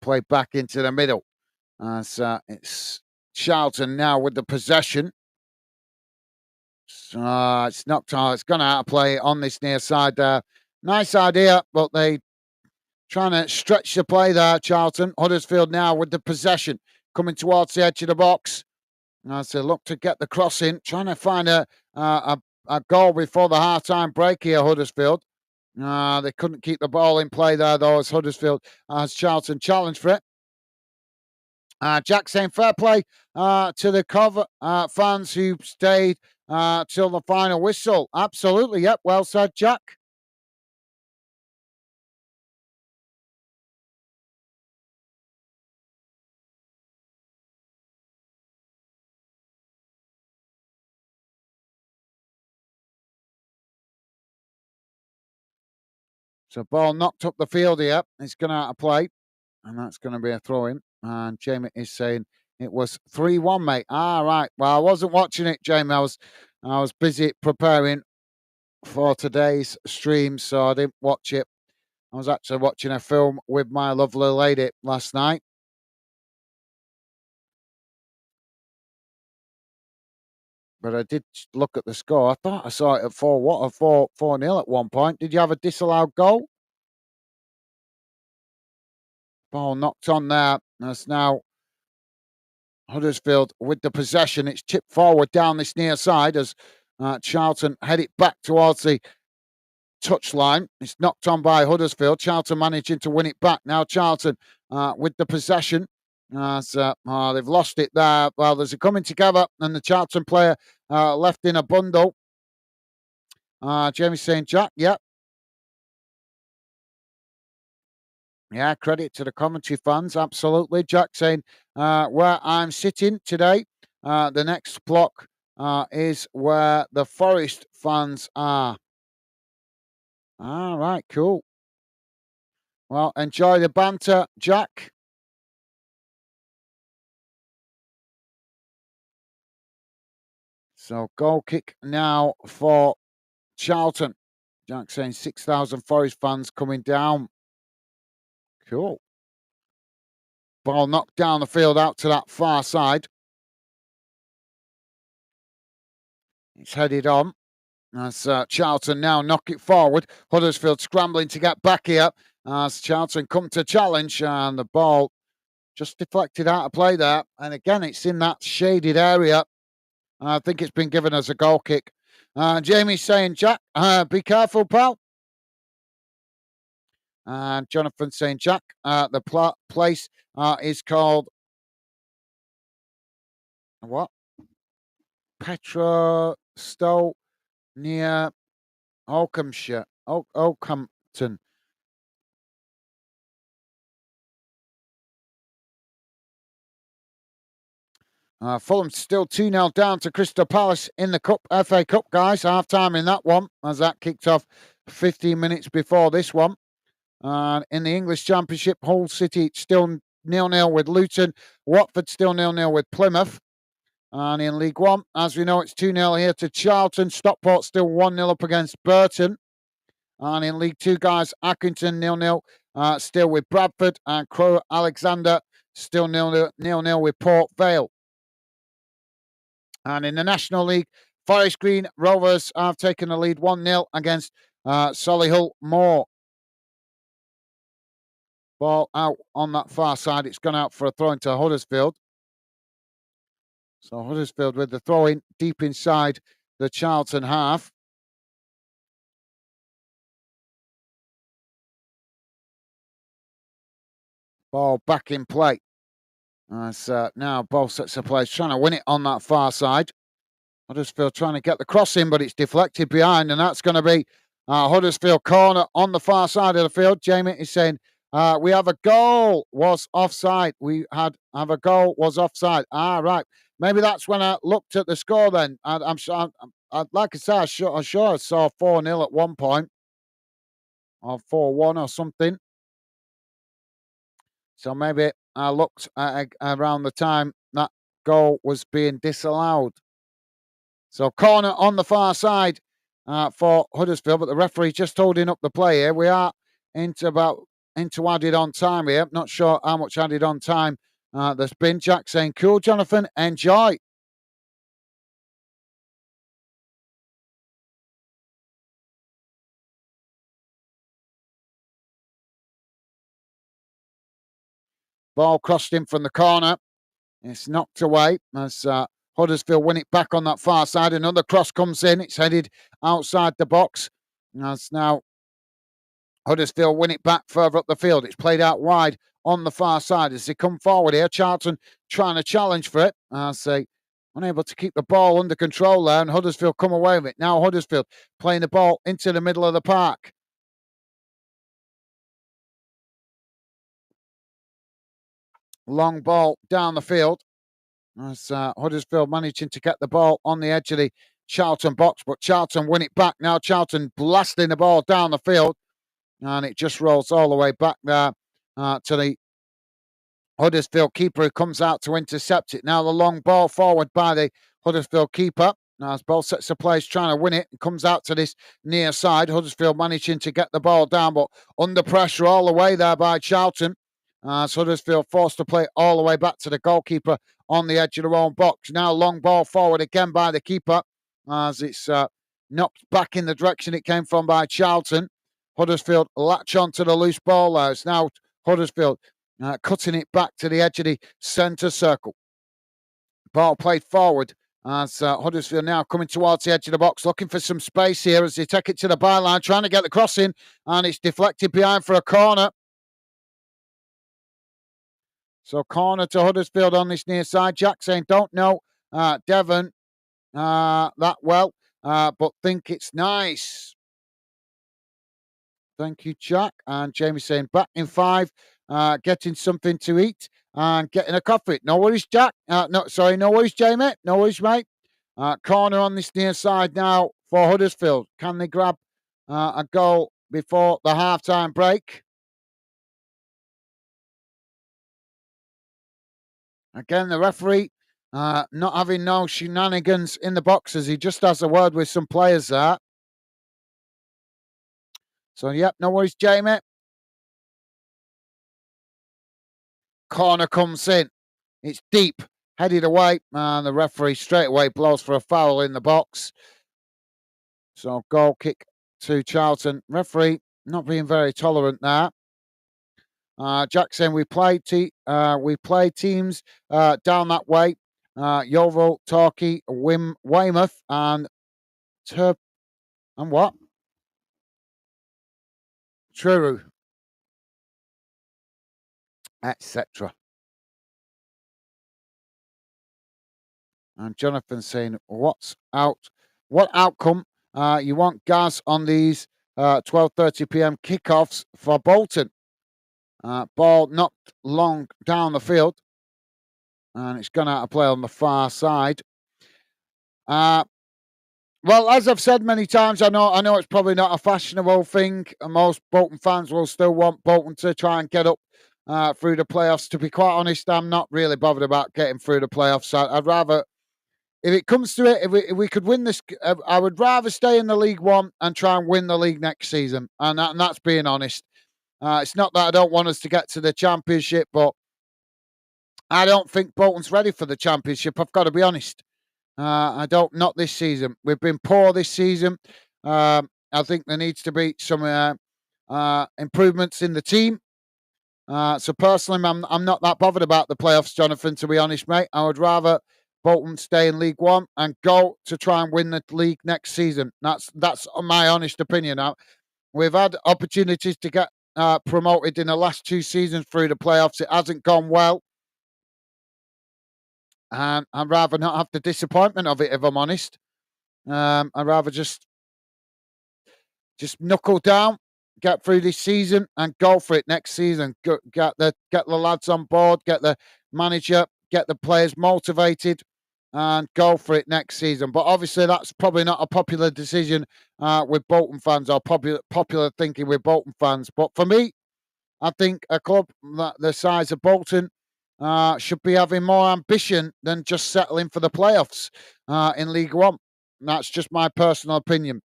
played back into the middle. As it's Charlton now with the possession. It's knocked out. It's gone out of play on this near side there. Nice idea, but they trying to stretch the play there, Charlton. Huddersfield now with the possession, coming towards the edge of the box. As they look to get the cross in, trying to find a goal before the half-time break here, Huddersfield. They couldn't keep the ball in play there, though, as Huddersfield, as Charlton challenged for it. Jack saying fair play to the cover fans who stayed till the final whistle. Absolutely, yep, well said, Jack. So ball knocked up the field here. It's going out of play, and that's going to be a throw in. And Jamie is saying it was 3-1, mate. Right. Well, I wasn't watching it, Jamie. I was busy preparing for today's stream, so I didn't watch it. I was actually watching a film with my lovely lady last night. But I did look at the score. I thought I saw it at 4-0 at one point. Did you have a disallowed goal? Ball knocked on there. That's now Huddersfield with the possession. It's tipped forward down this near side as Charlton head it back towards the touchline. It's knocked on by Huddersfield. Charlton managing to win it back. Now Charlton with the possession. As they've lost it there. Well, there's a coming together, and the Charlton player left in a bundle. Jamie's saying, Jack, yep. Yeah, credit to the commentary fans, absolutely. Jack saying, where I'm sitting today, the next block is where the Forest fans are. All right, cool. Well, enjoy the banter, Jack. So goal kick now for Charlton. Jack saying 6,000 Forest fans coming down. Cool. Ball knocked down the field out to that far side. It's headed on. As Charlton now knock it forward. Huddersfield scrambling to get back here. As Charlton come to challenge, and the ball just deflected out of play there. And again, it's in that shaded area. I think it's been given as a goal kick. Jamie's saying, Jack, be careful, pal. And Jonathan saying, Jack, the place is called what? Petra Stowe near Oakehampton. Oakhampton. Fulham still 2-0 down to Crystal Palace in the FA Cup, guys. Half time in that one, as that kicked off 15 minutes before this one. And in the English Championship, Hull City still 0-0 with Luton. Watford still 0-0 with Plymouth. And in League One, as we know, it's 2-0 here to Charlton. Stockport still 1-0 up against Burton. And in League Two, guys, Accrington 0-0 still with Bradford. And Crewe Alexandra still 0-0 with Port Vale. And in the National League, Forest Green Rovers have taken the lead 1-0 against Solihull Moor. Ball out on that far side. It's gone out for a throw into Huddersfield. So Huddersfield with the throw in deep inside the Charlton half. Ball back in play. As now both sets of players trying to win it on that far side. Huddersfield trying to get the cross in, but it's deflected behind, and that's going to be Huddersfield corner on the far side of the field. Jamie is saying, we have a goal, was offside. We have a goal, was offside. Right. Maybe that's when I looked at the score then. I'm sure, like I said, I'm sure I saw 4-0 at one point, or 4-1 or something. So maybe I looked around the time that goal was being disallowed. So corner on the far side for Huddersfield, but the referee just holding up the play here. We are into added on time here. Not sure how much added on time there's been. Jack saying, "Cool, Jonathan, enjoy." Ball crossed in from the corner. It's knocked away as Huddersfield win it back on that far side. Another cross comes in. It's headed outside the box. As now Huddersfield win it back further up the field. It's played out wide on the far side as they come forward here. Charlton trying to challenge for it as they unable to keep the ball under control there, and Huddersfield come away with it. Now Huddersfield playing the ball into the middle of the park. Long ball down the field. As Huddersfield managing to get the ball on the edge of the Charlton box, but Charlton win it back. Now Charlton blasting the ball down the field, and it just rolls all the way back there to the Huddersfield keeper, who comes out to intercept it. Now the long ball forward by the Huddersfield keeper. Now as both sets of players trying to win it, and comes out to this near side. Huddersfield managing to get the ball down, but under pressure all the way there by Charlton. So Huddersfield forced to play all the way back to the goalkeeper on the edge of their own box. Now long ball forward again by the keeper as it's knocked back in the direction it came from by Charlton. Huddersfield latch onto the loose ball there. It's now Huddersfield cutting it back to the edge of the centre circle. Ball played forward as Huddersfield now coming towards the edge of the box, looking for some space here as they take it to the byline, trying to get the cross in, and it's deflected behind for a corner. So corner to Huddersfield on this near side. Jack saying, don't know Devon that well, but think it's nice. Thank you, Jack. And Jamie saying, back in 5, getting something to eat and getting a coffee. No worries, Jack. No worries, Jamie. No worries, mate. Corner on this near side now for Huddersfield. Can they grab a goal before the half-time break? Again, the referee not having no shenanigans in the box as he just has a word with some players there. So, yep, no worries, Jamie. Corner comes in. It's deep, headed away, and the referee straight away blows for a foul in the box. So, goal kick to Charlton. Referee not being very tolerant there. Jack saying we play teams down that way. Yeovil, Torquay, Weymouth, and what? Truro, etc. And Jonathan saying, "What's out? What outcome? You want Gaz on these 12:30 p.m. kickoffs for Bolton?" Ball knocked long down the field, and it's gone out of play on the far side. Well, as I've said many times, I know it's probably not a fashionable thing, and most Bolton fans will still want Bolton to try and get up through the playoffs. To be quite honest, I'm not really bothered about getting through the playoffs. I'd rather, if it comes to it, if we could win this, I would rather stay in the League One and try and win the league next season, and that's being honest. It's not that I don't want us to get to the Championship, but I don't think Bolton's ready for the Championship. I've got to be honest. I don't, not this season. We've been poor this season. I think there needs to be some improvements in the team. So personally, I'm not that bothered about the playoffs, Jonathan, to be honest, mate. I would rather Bolton stay in League One and go to try and win the league next season. That's my honest opinion. Now, we've had opportunities to get promoted in the last 2 seasons through the playoffs. It hasn't gone well. And I'd rather not have the disappointment of it, if I'm honest. I'd rather just knuckle down, get through this season, and go for it next season. Get the lads on board, get the manager, get the players motivated, and go for it next season. But obviously, that's probably not a popular decision with Bolton fans, or popular thinking with Bolton fans. But for me, I think a club the size of Bolton should be having more ambition than just settling for the playoffs in League One. And that's just my personal opinion.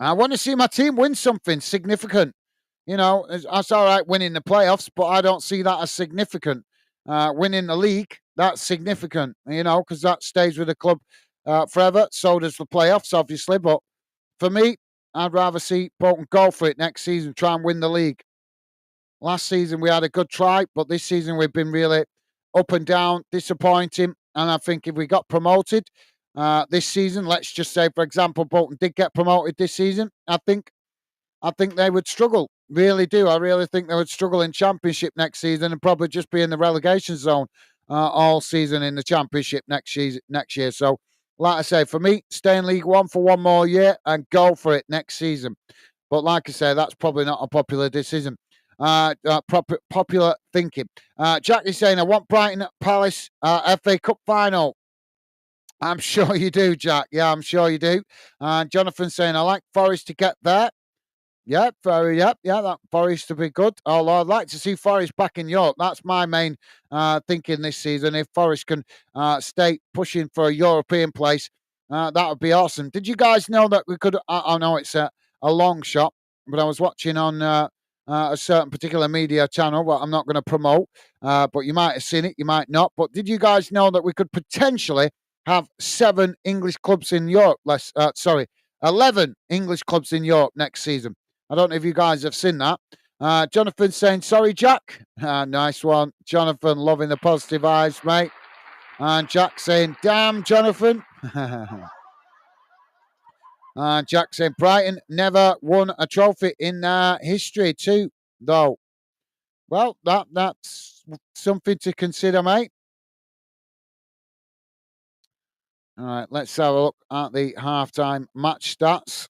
I want to see my team win something significant. It's all right winning the playoffs, but I don't see that as significant. Winning the league, that's significant, because that stays with the club forever. So does the playoffs, obviously. But for me, I'd rather see Bolton go for it next season, try and win the league. Last season, we had a good try, but this season, we've been really up and down, disappointing. And I think if we got promoted this season, let's just say, for example, Bolton did get promoted this season, I think they would struggle. Really do. I really think they would struggle in Championship next season and probably just be in the relegation zone all season in the Championship next year. So, like I say, for me, stay in League One for one more year and go for it next season. But like I say, that's probably not a popular decision. Popular thinking. Jack is saying, I want Brighton at Palace FA Cup final. I'm sure you do, Jack. Yeah, I'm sure you do. Jonathan saying, I like Forest to get there. Yeah, that Forest to be good. Although I'd like to see Forest back in Europe. That's my main thinking this season. If Forest can stay pushing for a European place, that would be awesome. Did you guys know that we could? I know it's a long shot, but I was watching on a certain particular media channel. Well, I'm not going to promote, but you might have seen it, you might not. But did you guys know that we could potentially have 7 English clubs in Europe? 11 English clubs in Europe next season. I don't know if you guys have seen that. Jonathan saying, sorry, Jack. Nice one. Jonathan loving the positive eyes, mate. And Jack saying, damn, Jonathan. And Jack saying, Brighton never won a trophy in history too, though. Well, that's something to consider, mate. All right, let's have a look at the halftime match stats.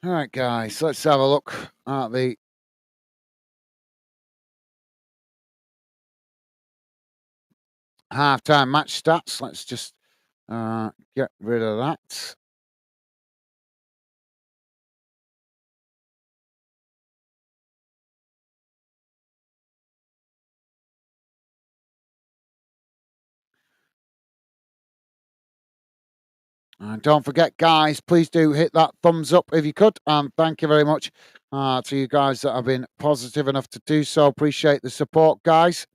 All right, guys, let's have a look at the halftime match stats. Let's just get rid of that. And don't forget, guys, please do hit that thumbs up if you could. And thank you very much to you guys that have been positive enough to do so. Appreciate the support, guys.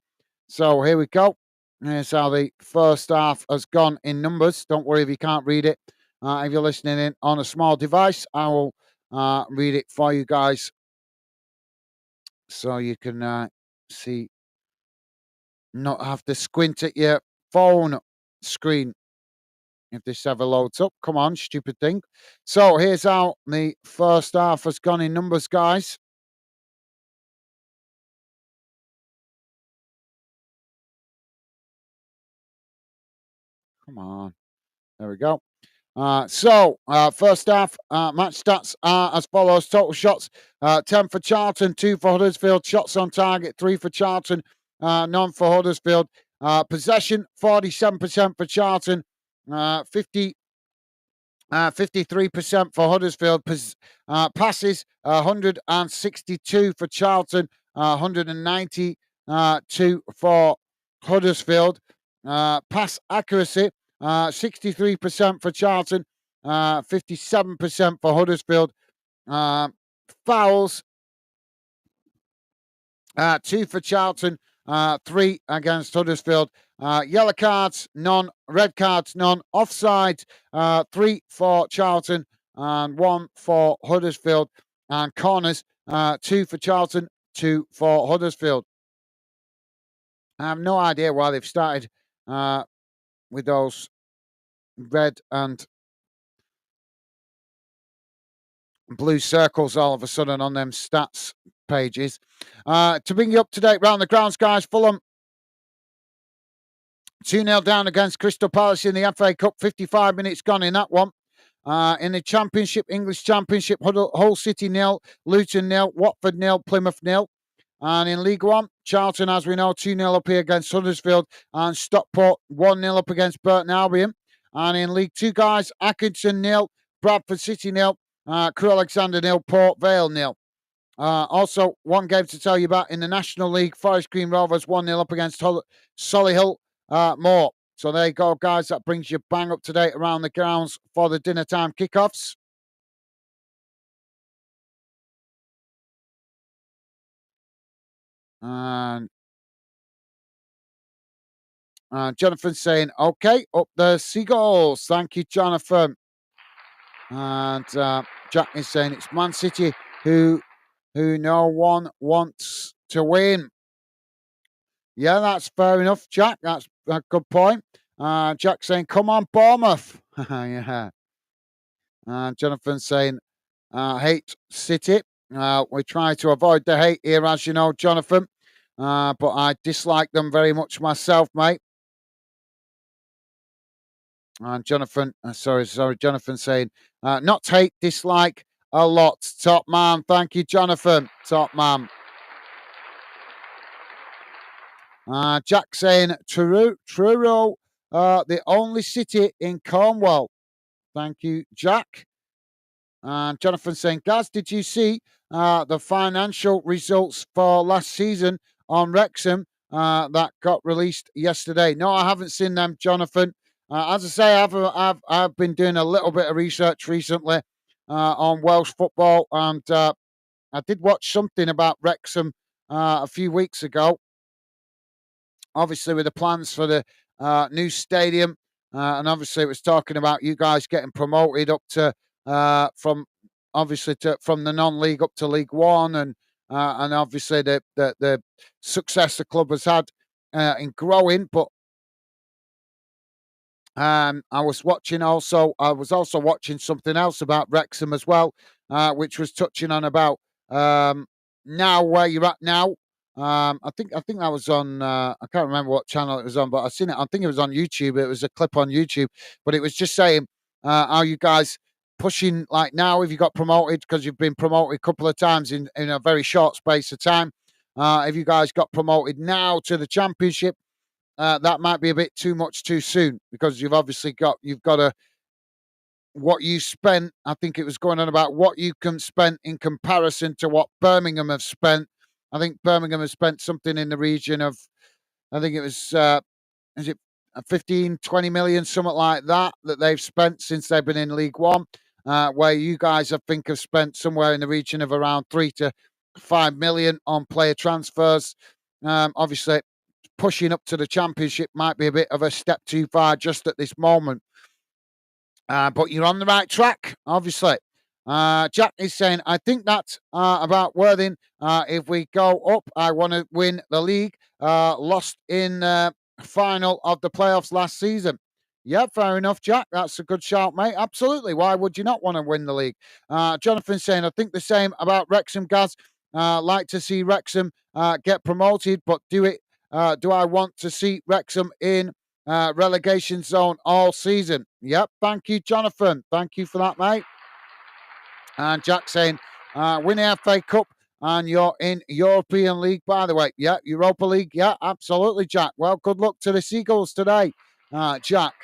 So here we go. Here's how the first half has gone in numbers. Don't worry if you can't read it. If you're listening in on a small device, I will read it for you guys so you can see, not have to squint at your phone screen if this ever loads up. Come on, stupid thing. So here's how the first half has gone in numbers, guys. Come on. There we go. First half match stats are as follows. Total shots, 10 for Charlton, 2 for Huddersfield. Shots on target, 3 for Charlton, none for Huddersfield. Possession, 47% for Charlton, 53% for Huddersfield. Passes, 162 for Charlton, 192 for Huddersfield. Pass accuracy, 63% for Charlton, 57% for Huddersfield. Fouls, 2 for Charlton, 3 against Huddersfield. Yellow cards, none. Red cards, none. Offside, 3 for Charlton and 1 for Huddersfield. And corners, 2 for Charlton, 2 for Huddersfield. I have no idea why they've started with those red and blue circles all of a sudden on them stats pages. To bring you up to date round the grounds, guys, Fulham 2-0 down against Crystal Palace in the FA Cup. 55 minutes gone in that one. In the Championship, English Championship, Hull City 0, Luton 0, Watford 0, Plymouth 0. And in League One, Charlton, as we know, 2-0 up here against Huddersfield, and Stockport 1-0 up against Burton Albion. And in League Two, guys, Accrington 0, Bradford City 0, Crewe Alexandra 0, Port Vale 0. Also, one game to tell you about in the National League, Forest Green Rovers 1-0 up against Solihull Moor. So there you go, guys. That brings you bang up to date around the grounds for the dinner time kickoffs. And Jonathan saying, okay, up the Seagulls. Thank you, Jonathan. And Jack is saying it's Man City who no one wants to win. Yeah, that's fair enough, Jack. That's a good point. Jack saying, come on, Bournemouth. Yeah. Jonathan saying, hate City. We try to avoid the hate here, as you know, Jonathan. But I dislike them very much myself, mate. And Jonathan, Jonathan saying, not hate, dislike a lot. Top man. Thank you, Jonathan. Top man. Jack saying, Truro, the only city in Cornwall. Thank you, Jack. And Jonathan saying, Gaz, did you see the financial results for last season on Wrexham that got released yesterday? No, I haven't seen them, Jonathan. As I say, I've been doing a little bit of research recently on Welsh football, and I did watch something about Wrexham a few weeks ago. Obviously, with the plans for the new stadium, and obviously, it was talking about you guys getting promoted up to from the non-league up to League One, and obviously the success the club has had in growing. But I was also watching something else about Wrexham as well, which was touching on about now where you're at now. I think that was on. I can't remember what channel it was on, but I've seen it. I think it was on YouTube. It was a clip on YouTube, but it was just saying how you guys pushing like now. If you got promoted, because you've been promoted a couple of times in a very short space of time. If you guys got promoted now to the Championship, that might be a bit too much too soon, because you've got a what you spent. I think it was going on about what you can spend in comparison to what Birmingham have spent. I think Birmingham has spent something in the region of, I think it was, is it 15, 20 million, something like that they've spent since they've been in League One, where you guys, I think, have spent somewhere in the region of around 3 to 5 million on player transfers. Obviously, pushing up to the Championship might be a bit of a step too far just at this moment. But you're on the right track, obviously. Jack is saying, I think that's about Worthing. If we go up, I want to win the league. Lost in final of the playoffs last season. Yeah, fair enough, Jack. That's a good shout, mate. Absolutely. Why would you not want to win the league? Jonathan saying, I think the same about Wrexham, Gaz. Like to see Wrexham get promoted, but do I want to see Wrexham in relegation zone all season? Yep. Thank you, Jonathan. Thank you for that, mate. And Jack saying, win the FA Cup and you're in European League, by the way. Yeah, Europa League. Yeah, absolutely, Jack. Well, good luck to the Seagulls today, Jack.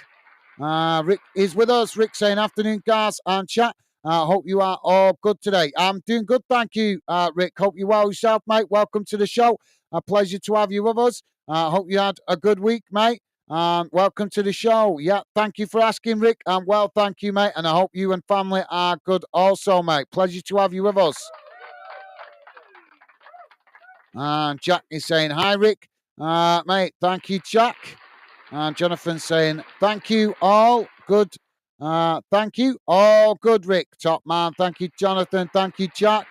Rick is with us. Rick saying, afternoon, guys and chat. Hope you are all good today. I'm doing good, thank you, Rick. Hope you're well yourself, mate. Welcome to the show. A pleasure to have you with us. Hope you had a good week, mate. Welcome to the show. Yeah, thank you for asking, Rick. Well, thank you, mate. And I hope you and family are good also, mate. Pleasure to have you with us. And Jack is saying, hi, Rick. Mate, thank you, Jack. And Jonathan saying, thank you, all good. Thank you, all good, Rick. Top man. Thank you, Jonathan. Thank you, Jack.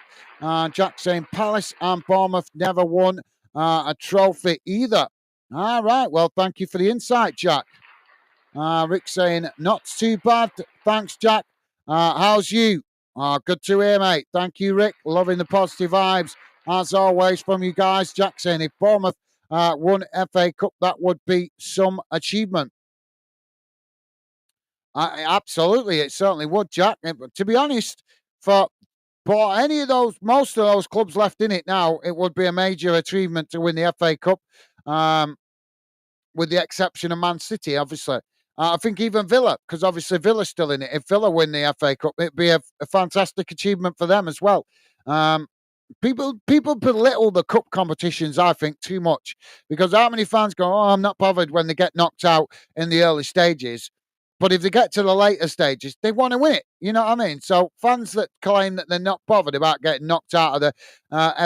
Jack saying, Palace and Bournemouth never won a trophy either. All right. Well, thank you for the insight, Jack. Rick saying, not too bad. Thanks, Jack. How's you? Good to hear, mate. Thank you, Rick. Loving the positive vibes as always, from you guys. Jack saying if Bournemouth won FA Cup, that would be some achievement. Absolutely, it certainly would, Jack. To be honest, for any of those, most of those clubs left in it now, it would be a major achievement to win the FA Cup. With the exception of Man City, obviously. I think even Villa, because obviously Villa's still in it. If Villa win the FA Cup, it'd be a fantastic achievement for them as well. Um, people belittle the cup competitions, I think, too much because how many fans go, "Oh, I'm not bothered" when they get knocked out in the early stages, but if they get to the later stages, they want to win it. You know what I mean? So fans that claim that they're not bothered about getting knocked out of the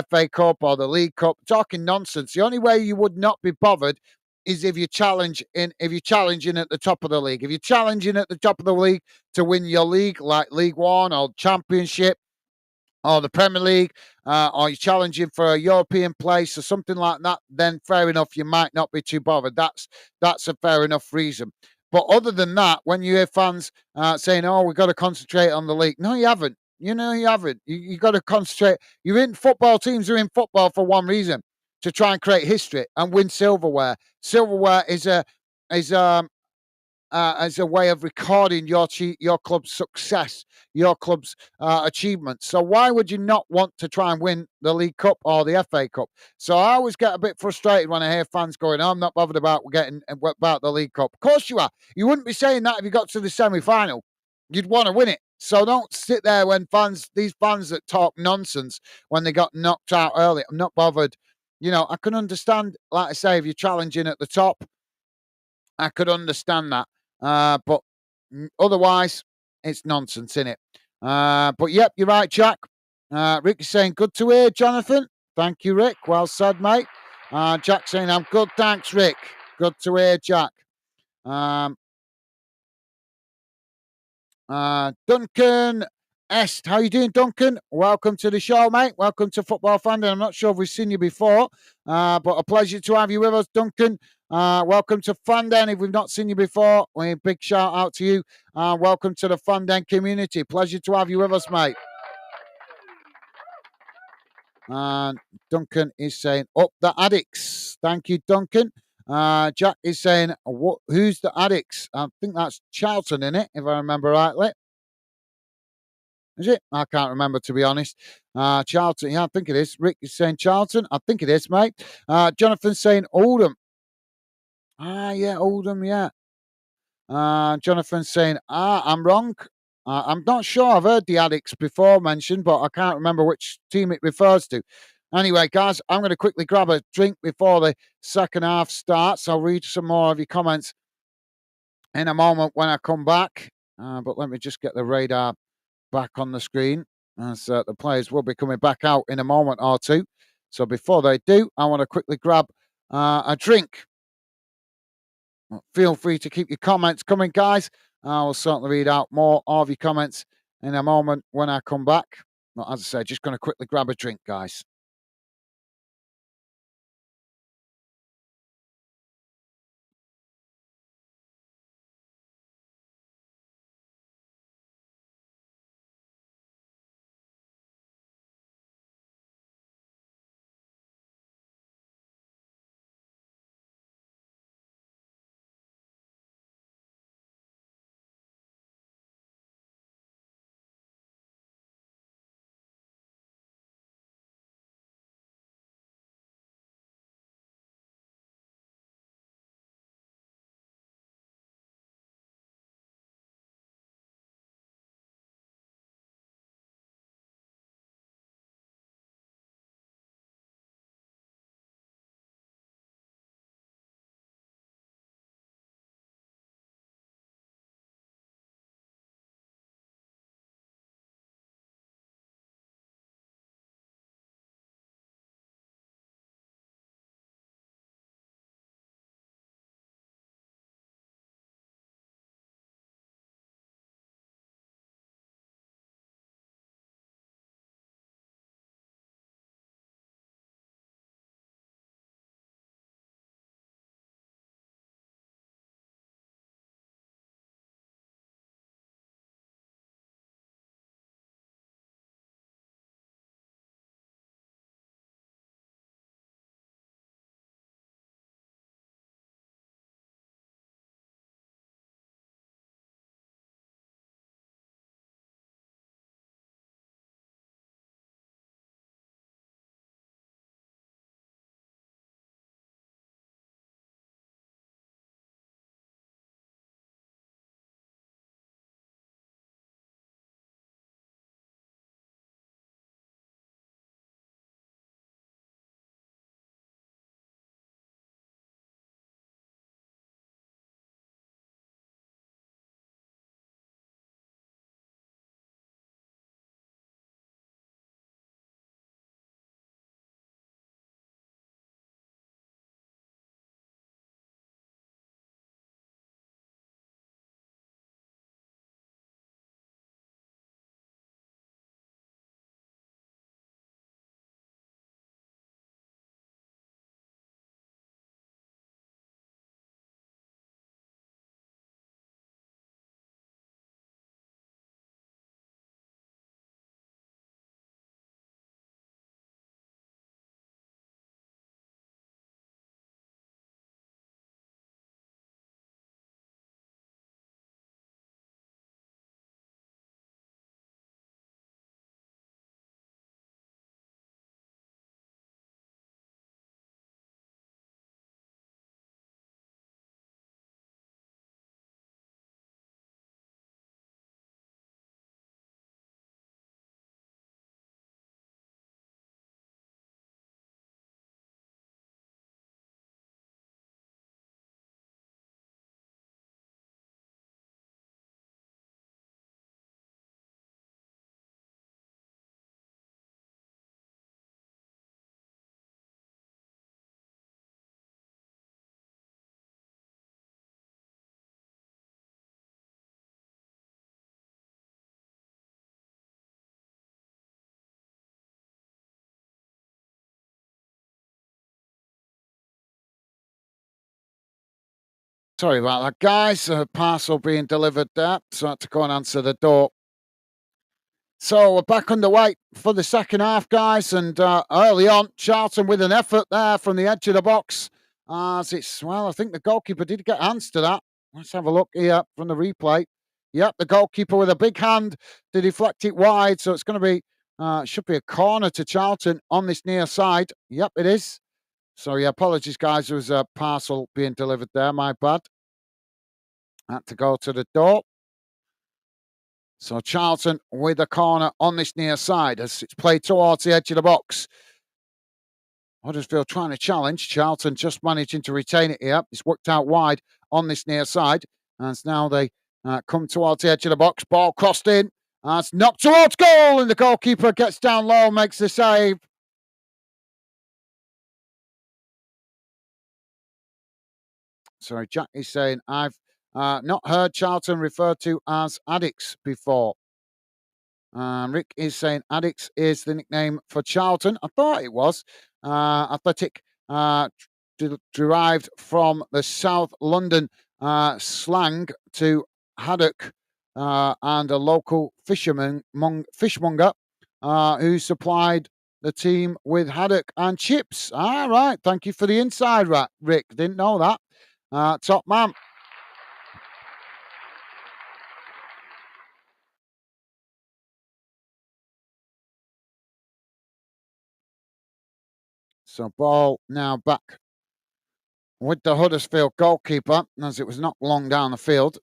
FA Cup or the League Cup, talking nonsense. The only way you would not be bothered is if you're challenging at the top of the league. If you're challenging at the top of the league to win your league, like League One or Championship or the Premier League, or you're challenging for a European place or something like that, then fair enough, you might not be too bothered. That's a fair enough reason. But other than that, when you hear fans saying, "Oh, we've got to concentrate on the league," no, you haven't. You know, you haven't. You got to concentrate. You're in football. Teams are in football for one reason: to try and create history and win silverware. Silverware is as a way of recording your club's success, your club's achievements. So why would you not want to try and win the League Cup or the FA Cup? So I always get a bit frustrated when I hear fans going, "Oh, I'm not bothered about getting about the League Cup." Of course you are. You wouldn't be saying that if you got to the semi-final. You'd want to win it. So don't sit there when these fans that talk nonsense when they got knocked out early. I'm not bothered. You know, I can understand, like I say, if you're challenging at the top, I could understand that. But otherwise, it's nonsense, isn't it? But yep, you're right, Jack. Rick is saying, good to hear, Jonathan. Thank you, Rick. Well said, mate. Jack saying, I'm good. Thanks, Rick. Good to hear, Jack. Um, Duncan Est, how you doing, Duncan? Welcome to the show, mate. Welcome to Football Fan. I'm not sure if we've seen you before, but a pleasure to have you with us, Duncan. Welcome to Fanden. If we've not seen you before, a big shout out to you. Welcome to the Fanden community. Pleasure to have you with us, mate. And Duncan is saying, up the addicts. Thank you, Duncan. Jack is saying, who's the addicts? I think that's Charlton, in it, if I remember rightly. Is it? I can't remember, to be honest. Charlton, yeah, I think it is. Rick is saying Charlton. I think it is, mate. Jonathan's saying Oldham. Yeah, Oldham, yeah. Jonathan's saying, I'm wrong. I'm not sure. I've heard the addicts before mentioned, but I can't remember which team it refers to. Anyway, guys, I'm going to quickly grab a drink before the second half starts. I'll read some more of your comments in a moment when I come back. But let me just get the radar back on the screen as the players will be coming back out in a moment or two. So before they do, I want to quickly grab a drink. Feel free to keep your comments coming, guys. I will certainly read out more of your comments in a moment when I come back. But as I said, just going to quickly grab a drink, guys. Sorry about that, guys. A parcel being delivered there, so I had to go and answer the door. So we're back underway for the second half, guys, and early on, Charlton with an effort there from the edge of the box. As it's well, I think the goalkeeper did get hands to that. Let's have a look here from the replay. Yep, the goalkeeper with a big hand to deflect it wide, so it's going to be should be a corner to Charlton on this near side. Yep, it is. So yeah, apologies, guys. There was a parcel being delivered there. My bad. Had to go to the door. So Charlton with a corner on this near side as it's played towards the edge of the box. Huddersfield trying to challenge. Charlton just managing to retain it here. It's worked out wide on this near side. And now they come towards the edge of the box. Ball crossed in. It's knocked towards goal. And the goalkeeper gets down low, makes the save. Sorry, Jack is saying, I've not heard Charlton referred to as addicts before. Rick is saying addicts is the nickname for Charlton. I thought it was. Athletic derived from the South London slang to haddock and a local fishmonger who supplied the team with haddock and chips. All right. Thank you for the inside, Rick. Didn't know that. Top man. So ball now back with the Huddersfield goalkeeper as it was not long down the field.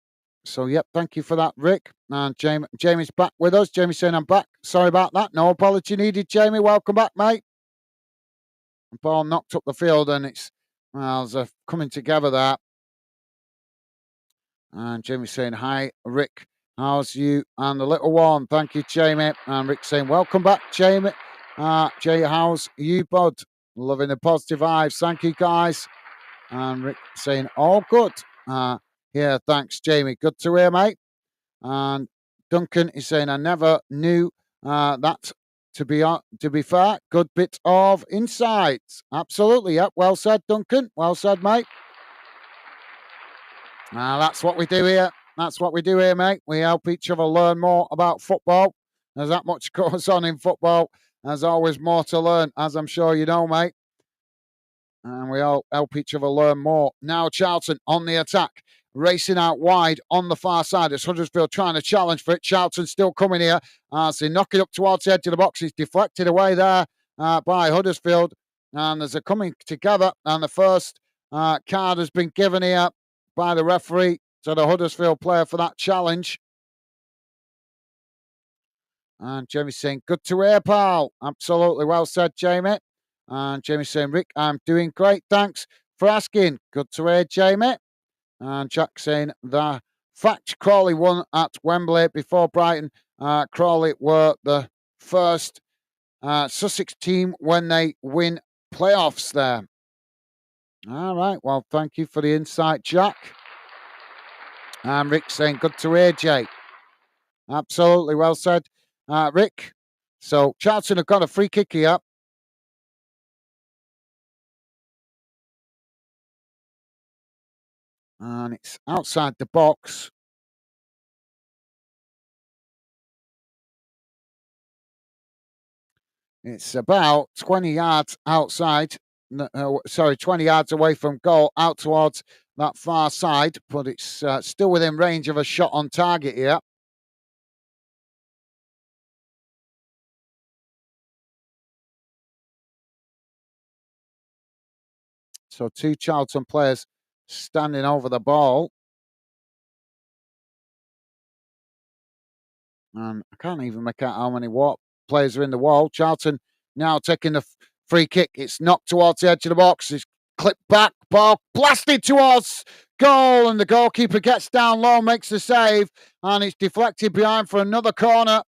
So, yep, thank you for that, Rick. And Jamie's back with us. Jamie's saying, I'm back. Sorry about that. No apology needed, Jamie. Welcome back, mate. The ball knocked up the field and it's coming together there. And Jamie's saying, hi, Rick. How's you and the little one? Thank you, Jamie. And Rick saying, welcome back, Jamie. Jay, how's you, bud? Loving the positive vibes. Thank you, guys. And Rick saying, all good. Yeah, thanks, Jamie. Good to hear, mate. And Duncan is saying, I never knew that to be fair. Good bit of insights. Absolutely. Yep. Well said, Duncan. Well said, mate. That's what we do here. That's what we do here, mate. We help each other learn more about football. There's that much goes on in football. There's always more to learn, as I'm sure you know, mate. And we all help each other learn more. Now Charlton on the attack, racing out wide on the far side. It's Huddersfield trying to challenge for it. Charlton still coming here as they knock it up towards the edge of the box. It's deflected away there by Huddersfield. And there's a coming together. And the first card has been given here by the referee to the Huddersfield player for that challenge. And Jamie's saying, good to hear, pal. Absolutely well said, Jamie. And Jamie's saying, Rick, I'm doing great. Thanks for asking. Good to hear, Jamie. And Jack saying, the fact Crawley won at Wembley before Brighton. Crawley were the first Sussex team when they win playoffs there. All right. Well, thank you for the insight, Jack. And Rick saying, good to hear, Jay. Absolutely well said, Rick. So Charlton have got a free kick here. And it's outside the box. It's about 20 yards outside. 20 yards away from goal, out towards that far side, but it's still within range of a shot on target here. So two Charlton players standing over the ball. And I can't even make out how many players are in the wall. Charlton now taking the free kick. It's knocked towards the edge of the box. It's clipped back. Ball blasted towards goal. And the goalkeeper gets down low, makes the save. And it's deflected behind for another corner.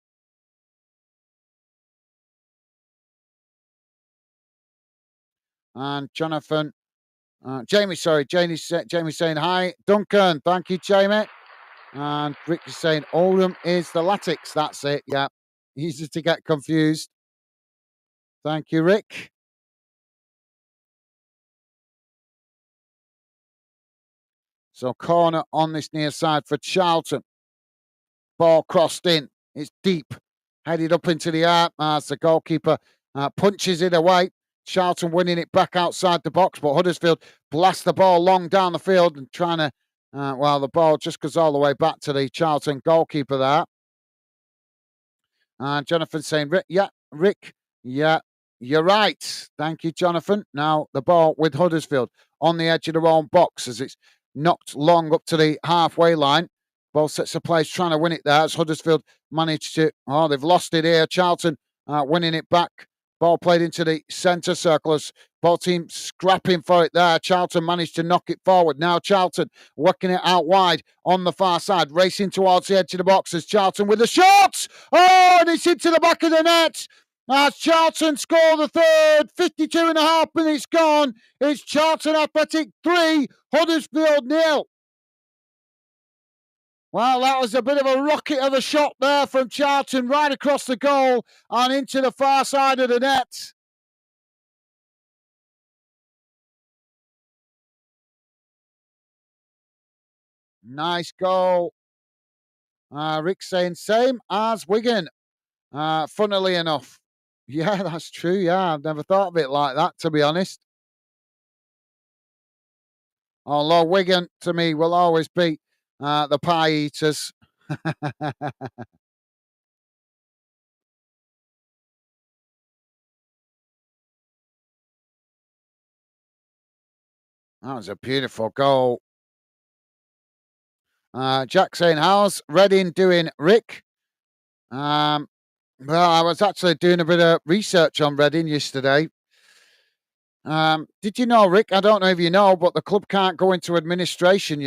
And Jamie saying, hi, Duncan. Thank you, Jamie. And Rick is saying, Oldham is the Latics. That's it. Yeah. Easy to get confused. Thank you, Rick. So corner on this near side for Charlton. Ball crossed in. It's deep. Headed up into the air as the goalkeeper punches it away. Charlton winning it back outside the box, but Huddersfield blast the ball long down the field and trying to, the ball just goes all the way back to the Charlton goalkeeper there. Jonathan saying, Rick, yeah, you're right. Thank you, Jonathan. Now the ball with Huddersfield on the edge of their own box as it's knocked long up to the halfway line. Both sets of players trying to win it there as Huddersfield managed to, they've lost it here. Charlton winning it back. Ball played into the centre circle as both teams scrapping for it there. Charlton managed to knock it forward. Now Charlton working it out wide on the far side, racing towards the edge of the box as Charlton with a shot. Oh, and it's into the back of the net. As Charlton score the third, 52 and a half minutes gone. It's Charlton Athletic 3, Huddersfield 0. Well, that was a bit of a rocket of a shot there from Charlton right across the goal and into the far side of the net. Nice goal. Rick saying same as Wigan. Funnily enough. Yeah, that's true. Yeah, I've never thought of it like that, to be honest. Although Wigan, to me, will always be the pie eaters. That was a beautiful goal. Jack saying, how's Reading doing, Rick? Well, I was actually doing a bit of research on Reading yesterday. Did you know, Rick? I don't know if you know, but the club can't go into administration,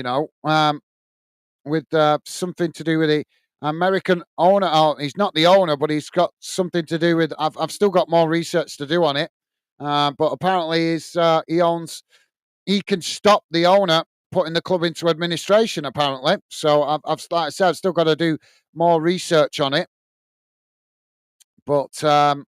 with something to do with the American owner. Oh, he's not the owner, but he's got something to do with. I've still got more research to do on it. But apparently, he can stop the owner putting the club into administration. Apparently, so like I said, I've still got to do more research on it. But I'm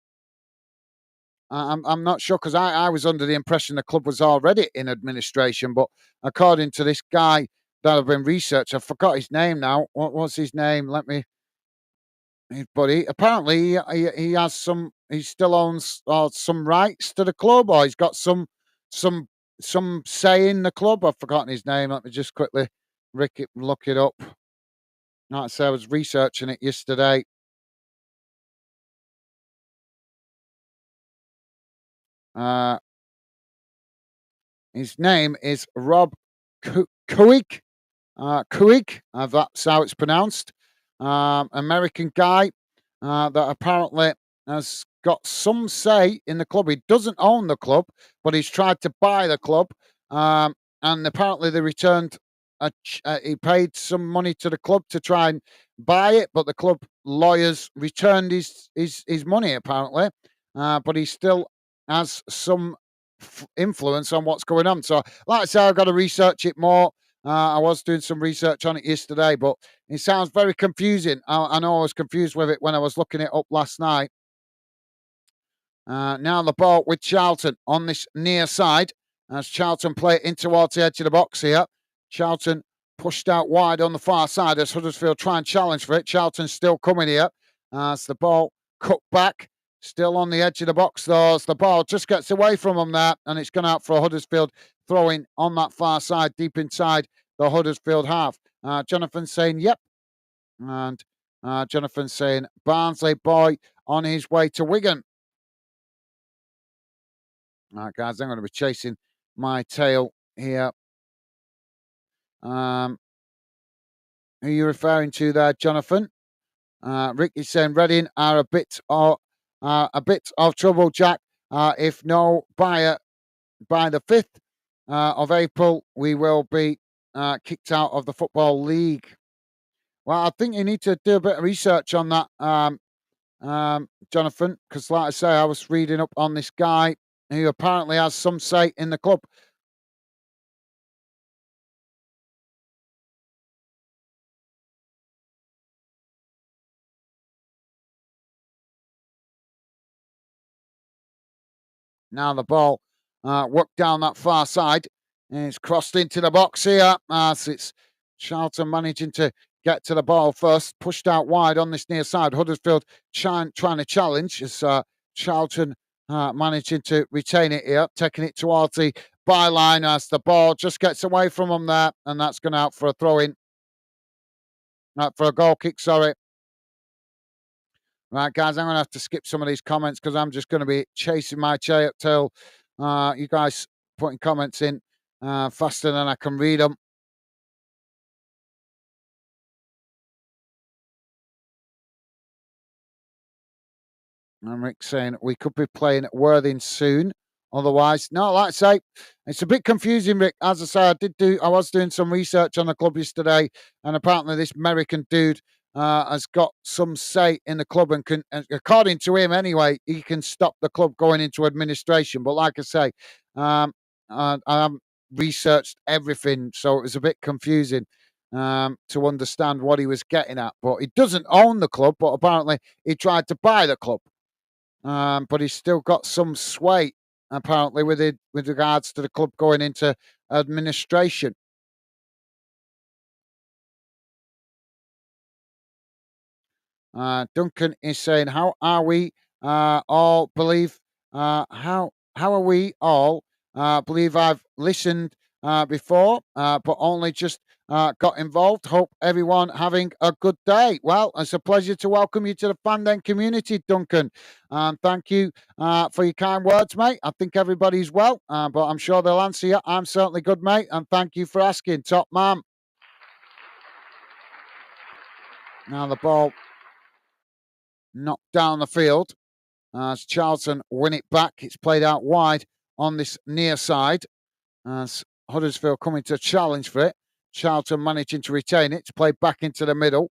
not sure because I was under the impression the club was already in administration. But according to this guy that I've been researching, I forgot his name now. What was his name? But apparently he has some. He still owns some rights to the club, or he's got some some say in the club. I've forgotten his name. Let me just quickly look it up. Like I say, I was researching it yesterday. His name is Rob Kuig. Kuig, that's how it's pronounced. American guy that apparently has got some say in the club. He doesn't own the club, but he's tried to buy the club. And apparently they returned. He paid some money to the club to try and buy it, but the club lawyers returned his money apparently. But he still has some influence on what's going on. So, like I say, I've got to research it more. I was doing some research on it yesterday, but it sounds very confusing. I know I was confused with it when I was looking it up last night. Now the ball with Charlton on this near side as Charlton play it in towards the edge of the box here. Charlton pushed out wide on the far side as Huddersfield try and challenge for it. Charlton's still coming here as the ball cut back. Still on the edge of the box, though, as the ball just gets away from them there, and it's gone out for a Huddersfield throwing on that far side, deep inside the Huddersfield half. Jonathan saying, yep. And Jonathan saying, Barnsley boy on his way to Wigan. All right, guys, I'm going to be chasing my tail here. Who are you referring to there, Jonathan? Rick is saying Reading are a bit of trouble, Jack. If no buyer by the 5th of April, we will be kicked out of the Football League. Well, I think you need to do a bit of research on that, Jonathan, because like I say, I was reading up on this guy who apparently has some say in the club. Now the ball worked down that far side And it's crossed into the box here as it's Charlton managing to get to the ball first, pushed out wide on this near side. Huddersfield trying to challenge as Charlton managing to retain it here, taking it towards the byline as the ball just gets away from them there, and that's gone out for a throw in, for a goal kick, sorry. Right, guys, I'm going to have to skip some of these comments because I'm just going to be chasing my tail. You guys putting comments in faster than I can read them. And Rick saying we could be playing Worthing soon. Otherwise, no, like I say, it's a bit confusing, Rick. As I say, I was doing some research on the club yesterday, and apparently this American dude has got some say in the club, and can, according to him anyway, he can stop the club going into administration. But like I say, I haven't researched everything, so it was a bit confusing to understand what he was getting at. But he doesn't own the club, but apparently he tried to buy the club. But he's still got some sway, apparently, with regards to the club going into administration. Duncan is saying, "How are we all believe? How are we all believe I've listened before, but only just got involved. Hope everyone having a good day. Well, it's a pleasure to welcome you to the Fandom community, Duncan. Thank you for your kind words, mate. I think everybody's well, but I'm sure they'll answer you. I'm certainly good, mate, and thank you for asking, top man. Now the ball knocked down the field as Charlton win it back. It's played out wide on this near side as Huddersfield coming to challenge for it. Charlton managing to retain it. It's played back into the middle,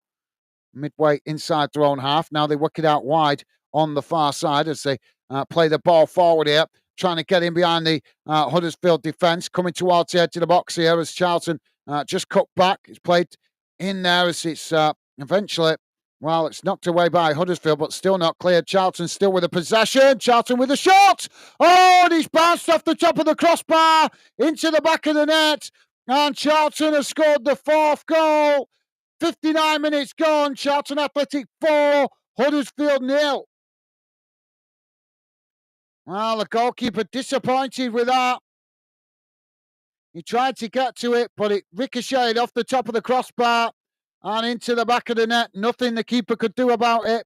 midway inside their own half. Now they work it out wide on the far side as they play the ball forward here, trying to get in behind the Huddersfield defence, coming towards the edge of the box here as Charlton just cut back. It's played in there as it's eventually, well, it's knocked away by Huddersfield, but still not cleared. Charlton still with the possession. Charlton with a shot. Oh, and he's bounced off the top of the crossbar into the back of the net. And Charlton has scored the fourth goal. 59 minutes gone. Charlton Athletic 4, Huddersfield 0. Well, the goalkeeper disappointed with that. He tried to get to it, but it ricocheted off the top of the crossbar and into the back of the net. Nothing the keeper could do about it.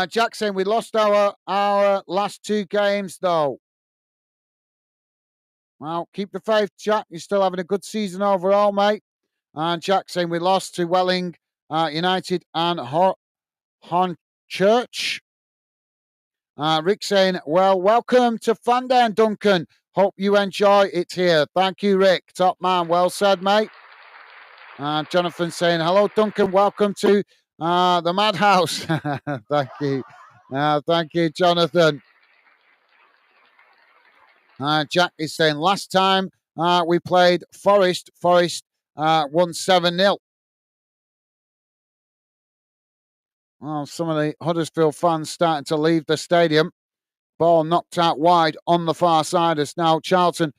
Jack saying we lost our last two games, though. Well, keep the faith, Jack. You're still having a good season overall, mate. And Jack saying we lost to Welling United and Hornchurch. Rick saying, well, welcome to Fandom, Duncan. Hope you enjoy it here. Thank you, Rick. Top man. Well said, mate. Jonathan saying, hello, Duncan. Welcome to the Madhouse. Thank you. Thank you, Jonathan. Jack is saying, last time we played Forest won 7-0. Well, some of the Huddersfield fans starting to leave the stadium. Ball knocked out wide on the far side as now Charlton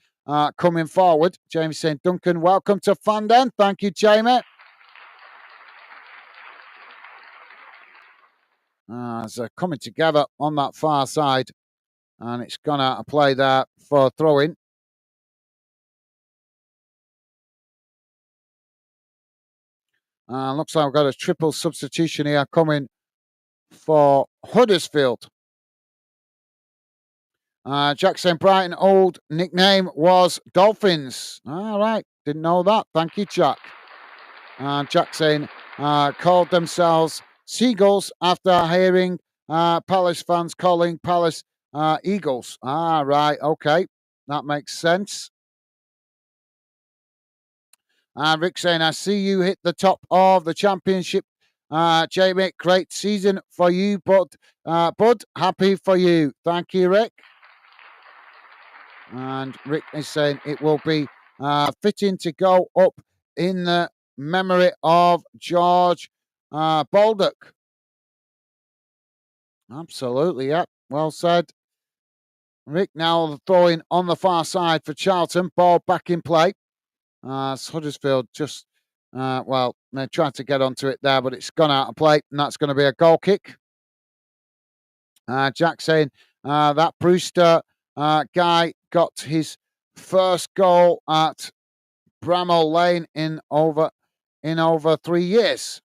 coming forward. Jamie saying, Duncan, welcome to Fandom. Thank you, Jamie. As they're coming together on that far side, and it's gone out of play there for throw-in. Looks like we've got a triple substitution here coming for Huddersfield. Jackson Brighton old nickname was Dolphins. All right, didn't know that. Thank you, Jack. Jackson called themselves Seagulls after hearing Palace fans calling Palace Eagles. Right, okay, that makes sense. Rick saying, I see you hit the top of the championship. Jamie, great season for you, Bud. Happy for you. Thank you, Rick. And Rick is saying it will be fitting to go up in the memory of George Baldock. Absolutely, yeah. Well said. Rick now throwing on the far side for Charlton. Ball back in play. Huddersfield just, they tried to get onto it there, but it's gone out of play, and that's going to be a goal kick. Jack saying that Brewster guy got his first goal at Bramall Lane in over 3 years.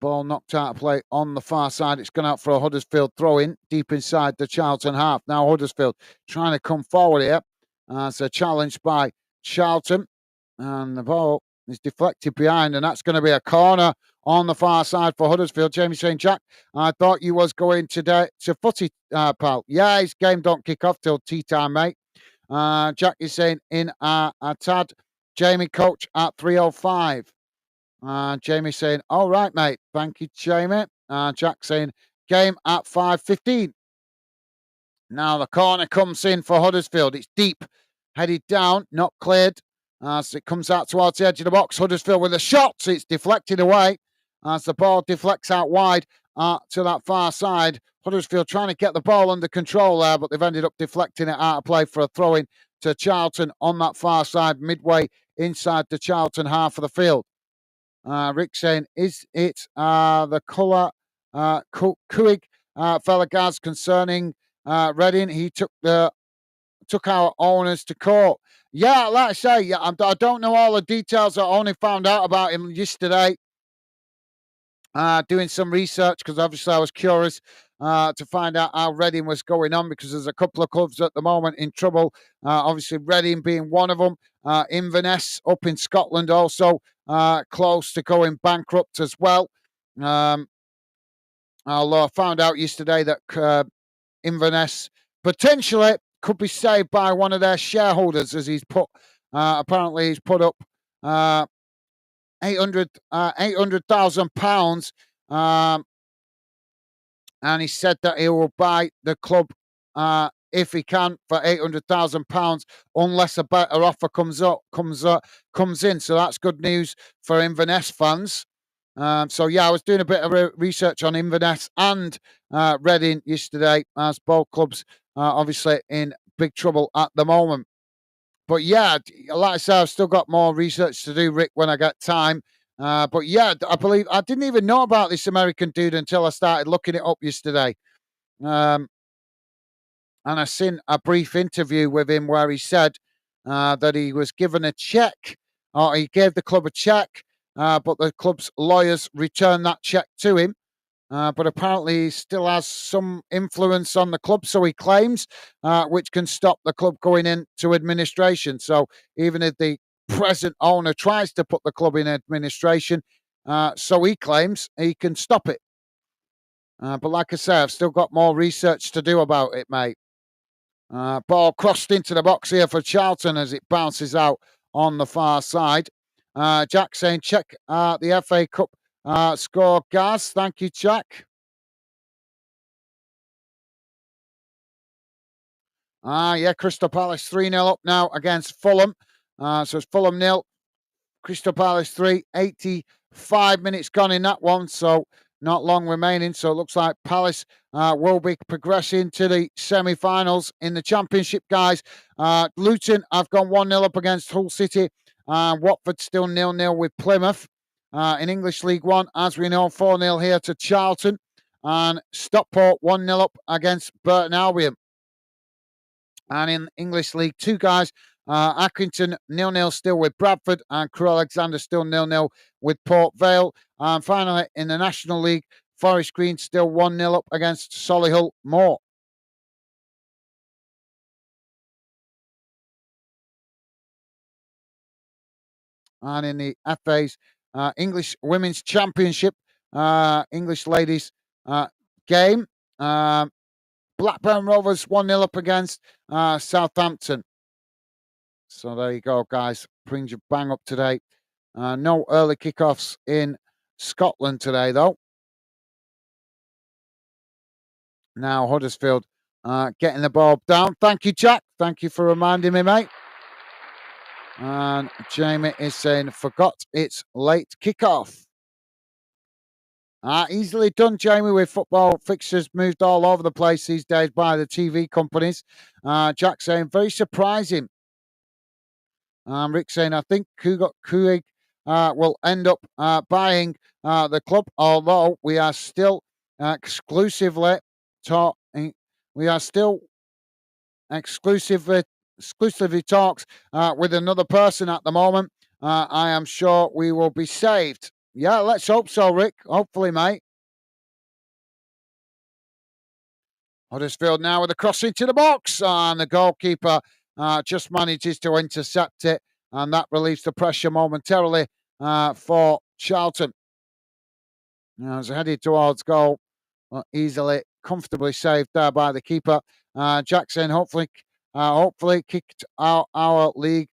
Ball knocked out of play on the far side. It's gone out for a Huddersfield throw-in deep inside the Charlton half. Now Huddersfield trying to come forward here. It's a challenge by Charlton. And the ball is deflected behind, and that's going to be a corner on the far side for Huddersfield. Jamie saying, Jack, I thought you was going today to footy, pal. Yeah, his game don't kick off till tea time, mate. Jack is saying, in a tad, Jamie coach at 3:05. Jamie saying, all right, mate. Thank you, Jamie. Jack saying, game at 5:15. Now the corner comes in for Huddersfield. It's deep, headed down, not cleared. As it comes out towards the edge of the box, Huddersfield with a shot. It's deflected away as the ball deflects out wide to that far side. Huddersfield trying to get the ball under control there, but they've ended up deflecting it out of play for a throw-in to Charlton on that far side, midway inside the Charlton half of the field. Rick saying, is it the colour Kuig fella guards concerning Reading? He took our owners to court. Yeah, like I say, yeah, I don't know all the details. I only found out about him yesterday. Doing some research because obviously I was curious to find out how Reading was going on, because there's a couple of clubs at the moment in trouble. Obviously, Reading being one of them. Inverness up in Scotland also close to going bankrupt as well. Although I found out yesterday that Inverness potentially could be saved by one of their shareholders, as he's put. Apparently, he's put up £800,000, and he said that he will buy the club if he can for £800,000, unless a better offer comes in. So that's good news for Inverness fans. So yeah, I was doing a bit of research on Inverness and Reading yesterday, as both clubs obviously in big trouble at the moment. But yeah, like I said, I've still got more research to do, Rick, when I get time. But yeah, I believe I didn't even know about this American dude until I started looking it up yesterday. And I seen a brief interview with him where he said that he was given a check, or he gave the club a check, but the club's lawyers returned that check to him. But apparently he still has some influence on the club, so he claims, which can stop the club going into administration. So even if the present owner tries to put the club in administration, so he claims, he can stop it. But like I say, I've still got more research to do about it, mate. Ball crossed into the box here for Charlton as it bounces out on the far side. Jack saying, check the FA Cup score, Gaz. Thank you, Jack. Yeah, Crystal Palace 3-0 up now against Fulham. So it's Fulham 0, Crystal Palace 3, 85 minutes gone in that one, so not long remaining. So it looks like Palace will be progressing to the semi-finals in the Championship, guys. Luton have gone 1-0 up against Hull City. Watford still 0-0 with Plymouth. In English League One, as we know, 4-0 here to Charlton. And Stockport 1-0 up against Burton Albion. And in English League Two, guys, Accrington 0-0 still with Bradford, and Crewe Alexandra still 0-0 with Port Vale. And finally, in the National League, Forest Green still 1-0 up against Solihull Moor. And in the FA's English Women's Championship, English Ladies game, Blackburn Rovers 1-0 up against Southampton. So there you go, guys. Brings you bang up to date. No early kickoffs in Scotland today, though. Now Huddersfield getting the ball down. Thank you, Jack. Thank you for reminding me, mate. And Jamie is saying, forgot it's late kickoff. Easily done, Jamie, with football fixtures moved all over the place these days by the TV companies. Jack saying, very surprising. Rick saying, I think Kuig will end up buying the club, although we are still exclusively talking. We are still exclusively talks with another person at the moment. I am sure we will be saved. Yeah, let's hope so, Rick. Hopefully, mate. Huddersfield now with a cross into the box, and the goalkeeper just manages to intercept it, and that relieves the pressure momentarily for Charlton. Now, it's headed towards goal, easily, comfortably saved there by the keeper. Jackson hopefully kicked our league.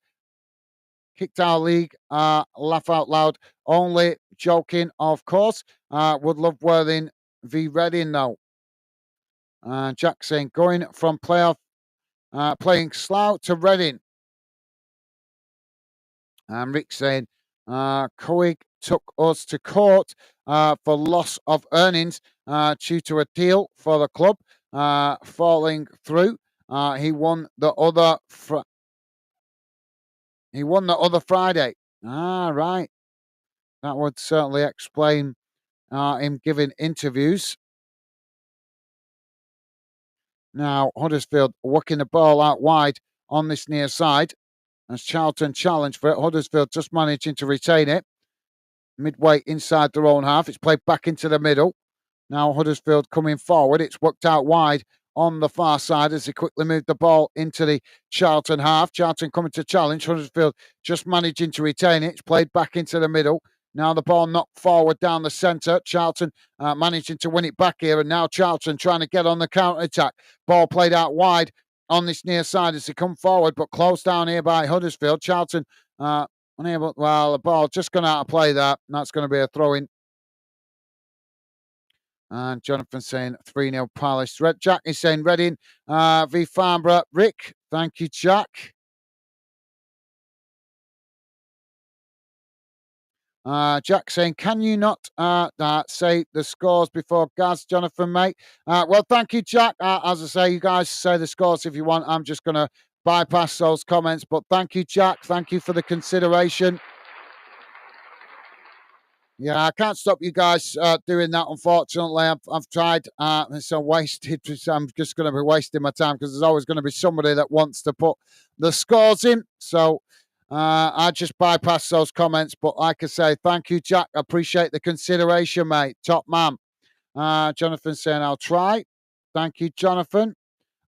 Laugh out loud. Only joking, of course. Would love Worthing v Reading though. Jack saying going from playing Slough to Reading. And Rick saying Coig took us to court for loss of earnings due to a deal for the club falling through. He won the other Friday. Right. That would certainly explain him giving interviews. Now, Huddersfield working the ball out wide on this near side as Charlton challenged for it. Huddersfield just managing to retain it. Midway inside their own half. It's played back into the middle. Now Huddersfield coming forward. It's worked out wide on the far side as they quickly move the ball into the Charlton half. Charlton coming to challenge. Huddersfield just managing to retain it. It's played back into the middle. Now the ball knocked forward down the centre. Charlton managing to win it back here. And now Charlton trying to get on the counter-attack. Ball played out wide on this near side as they come forward, but closed down here by Huddersfield. Charlton unable. Well, the ball just gone out of play there. And that's going to be a throw-in. And Jonathan saying 3-0 Palace. Jack is saying Reading v Farnborough. Rick, thank you, Jack. Jack saying, can you not say the scores before Gaz, Jonathan, mate? Well, thank you, Jack. As I say, you guys say the scores if you want. I'm just going to bypass those comments. But thank you, Jack. Thank you for the consideration. Yeah, I can't stop you guys doing that, unfortunately. I've tried. It's so wasted. I'm just going to be wasting my time because there's always going to be somebody that wants to put the scores in. So I just bypass those comments. But like I say, thank you, Jack. I appreciate the consideration, mate. Top man. Jonathan saying, I'll try. Thank you, Jonathan.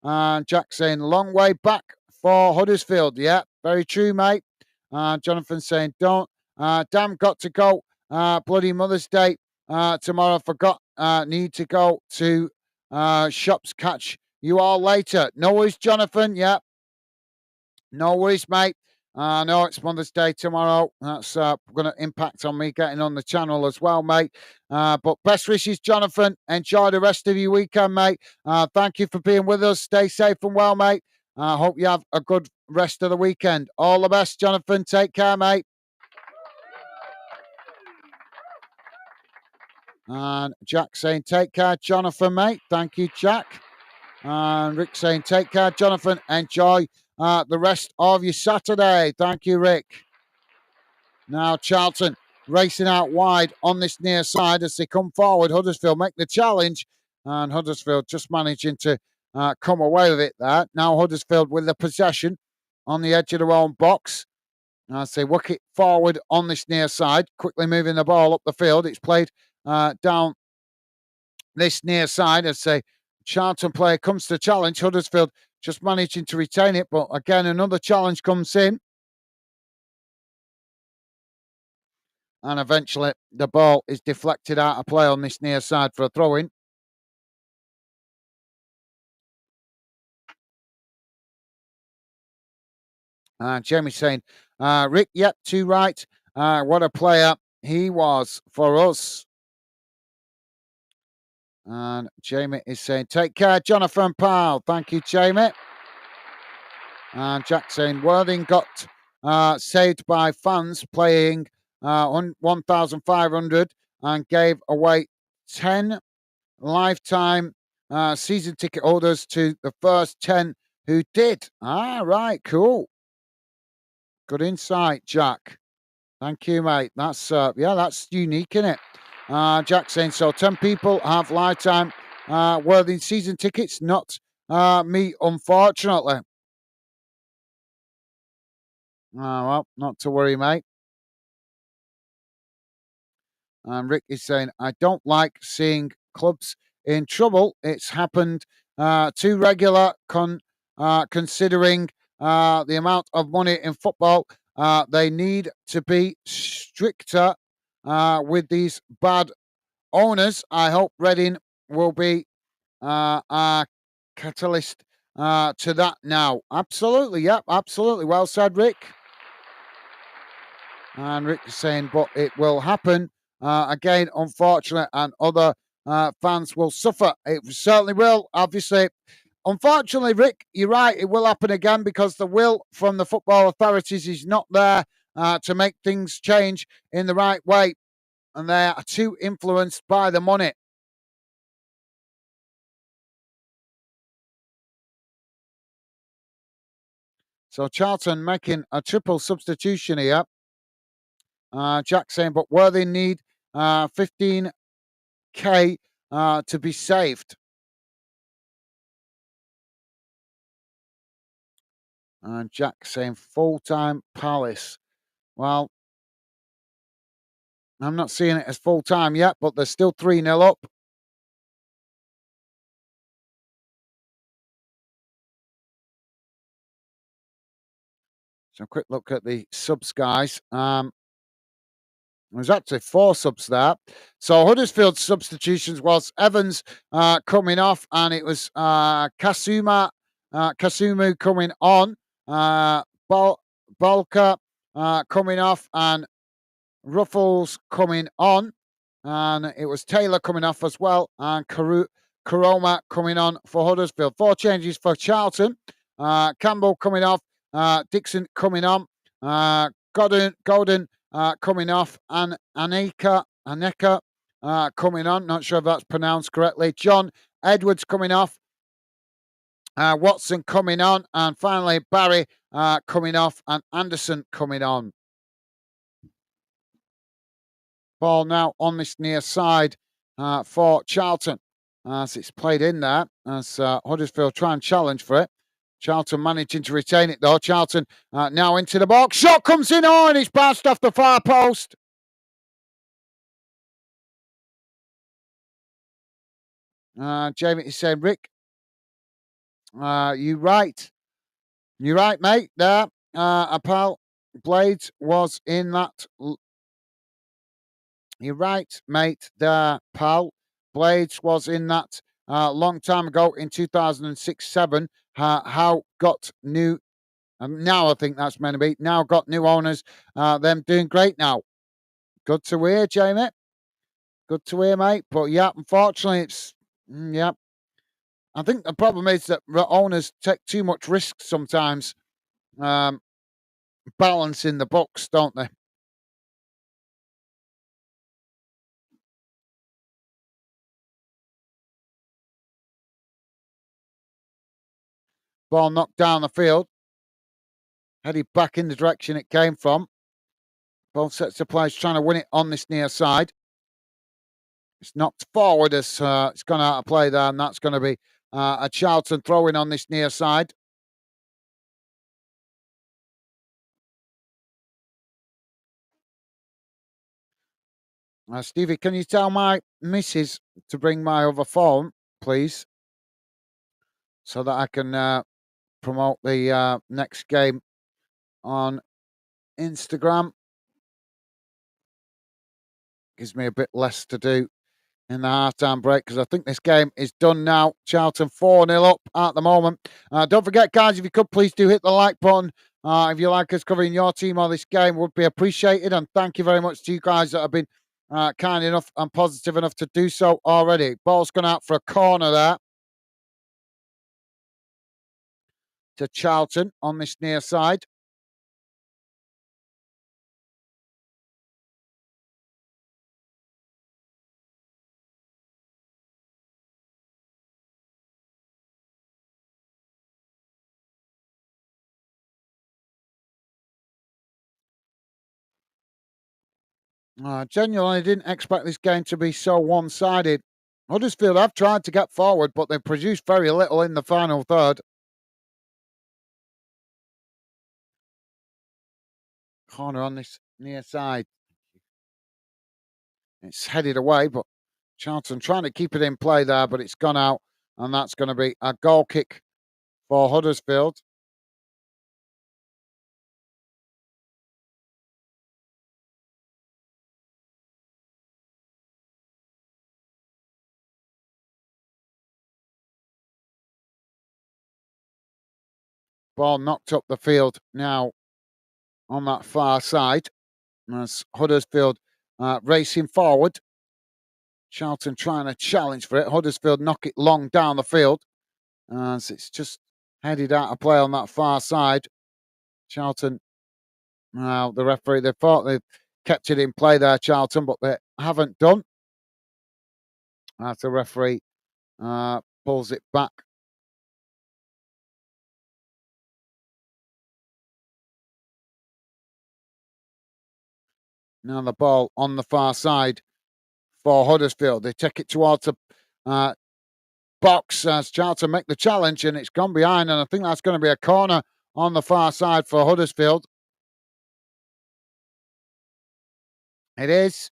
Jack saying, long way back for Huddersfield. Yeah, very true, mate. Jonathan saying, don't. Damn, got to go. Bloody Mother's Day tomorrow. Forgot. Need to go to shops. Catch you all later. No worries, Jonathan. Yeah. No worries, mate. No, it's Mother's Day tomorrow. That's going to impact on me getting on the channel as well, mate. But best wishes, Jonathan. Enjoy the rest of your weekend, mate. Thank you for being with us. Stay safe and well, mate. I hope you have a good rest of the weekend. All the best, Jonathan. Take care, mate. And Jack saying, take care, Jonathan, mate. Thank you, Jack. And Rick saying, take care, Jonathan. Enjoy the rest of your Saturday. Thank you, Rick. Now Charlton racing out wide on this near side as they come forward. Huddersfield make the challenge. And Huddersfield just managing to come away with it there. Now Huddersfield with the possession on the edge of their own box. As they work it forward on this near side. Quickly moving the ball up the field. It's played down this near side as a Charlton player comes to challenge. Huddersfield just managing to retain it, but again another challenge comes in, and eventually the ball is deflected out of play on this near side for a throw-in. Jamie saying, Rick, yep, too right. What a player he was for us. And Jamie is saying, take care, Jonathan Powell. Thank you, Jamie. And Jack saying, Worthing got saved by fans playing 1,500 and gave away 10 lifetime season ticket holders to the first 10 who did. Ah, right, cool. Good insight, Jack. Thank you, mate. That's that's unique, isn't it? Jack saying so. 10 people have lifetime worthy season tickets. Not me, unfortunately. Well, not to worry, mate. And Rick is saying, I don't like seeing clubs in trouble. It's happened too regular, considering the amount of money in football. They need to be stricter with these bad owners. I hope Reading will be a catalyst to that now. Absolutely, yep, absolutely. Well said, Rick. And Rick is saying, but it will happen again, unfortunately, and other fans will suffer. It certainly will, obviously. Unfortunately, Rick, you're right. It will happen again because the will from the football authorities is not there to make things change in the right way. And they are too influenced by the money. So Charlton making a triple substitution here. Jack saying, but Worthy need 15k to be saved. And Jack saying full-time Palace. Well, I'm not seeing it as full-time yet, but they're still 3-0 up. So a quick look at the subs, guys. There's actually 4 subs there. So Huddersfield substitutions was Evans coming off, and it was Kasumu coming on, Balka coming off, and Ruffles coming on, and it was Taylor coming off as well, and Karoma coming on for Huddersfield. 4 changes for Charlton. Campbell coming off, Dixon coming on, Golden coming off, and Aneka coming on. Not sure if that's pronounced correctly. John Edwards coming off, Watson coming on, and finally Barry coming off, and Anderson coming on. Ball now on this near side for Charlton as it's played in there as Huddersfield try and challenge for it. Charlton managing to retain it though. Charlton now into the box. Shot comes in on. It's bounced off the far post. Jamie is saying, Rick, you're right. You're right, mate. There. Pal Blades was in that. You're right, mate. There, pal. Blades was in that long time ago in 2006-7. How got new. Now I think that's meant to be. Now got new owners. Them doing great now. Good to hear, Jamie. Good to hear, mate. But yeah, unfortunately, it's yeah. I think the problem is that the owners take too much risk sometimes, balancing the books, don't they? Ball knocked down the field, headed back in the direction it came from. Both sets of players trying to win it on this near side. It's knocked forward as it's gone out of play there, and that's going to be a Charlton throw in on this near side. Stevie, can you tell my missus to bring my other phone, please, so that I can promote the next game on Instagram? Gives me a bit less to do in the half-time break because I think this game is done now. Charlton 4-0 up at the moment. Don't forget, guys, if you could, please do hit the like button. If you like us covering your team or this game, would be appreciated. And thank you very much to you guys that have been kind enough and positive enough to do so already. Ball's gone out for a corner there to Charlton on this near side. Genuinely didn't expect this game to be so one-sided. Huddersfield have tried to get forward, but they've produced very little in the final third. Corner on this near side. It's headed away, but Charlton trying to keep it in play there, but it's gone out, and that's going to be a goal kick for Huddersfield. Ball knocked up the field now on that far side. As Huddersfield racing forward. Charlton trying to challenge for it. Huddersfield knock it long down the field. As it's just headed out of play on that far side. Charlton, now the referee, they thought they've kept it in play there, Charlton, but they haven't done. As the referee pulls it back. Now the ball on the far side for Huddersfield. They take it towards the box as Charlton make the challenge, and it's gone behind, and I think that's going to be a corner on the far side for Huddersfield. It is.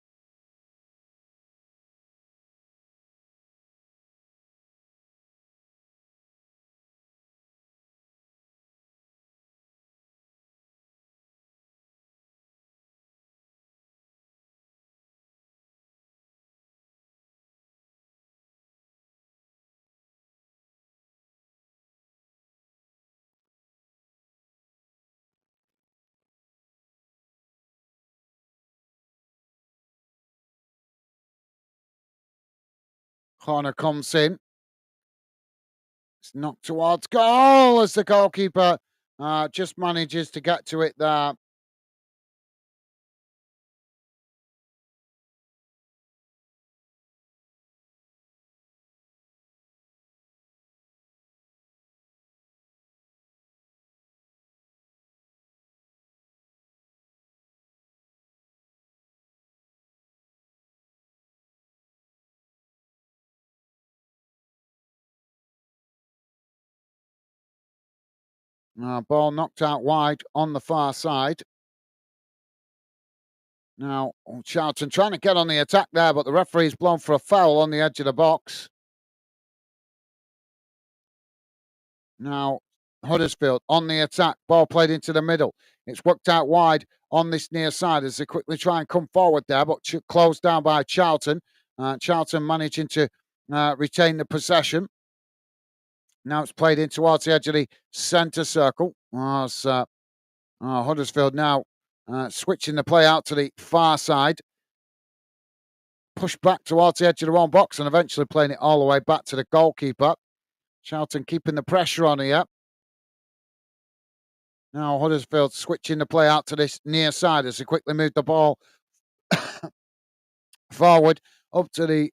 Corner comes in. It's knocked towards goal as the goalkeeper just manages to get to it there. Ball knocked out wide on the far side. Now, Charlton trying to get on the attack there, but the referee's blown for a foul on the edge of the box. Now, Huddersfield on the attack. Ball played into the middle. It's worked out wide on this near side as they quickly try and come forward there, but closed down by Charlton. Charlton managing to retain the possession. Now it's played in towards the edge of the centre circle. As Huddersfield now switching the play out to the far side. Pushed back towards the edge of their own box and eventually playing it all the way back to the goalkeeper. Charlton keeping the pressure on here. Now Huddersfield switching the play out to this near side as they quickly move the ball forward up to the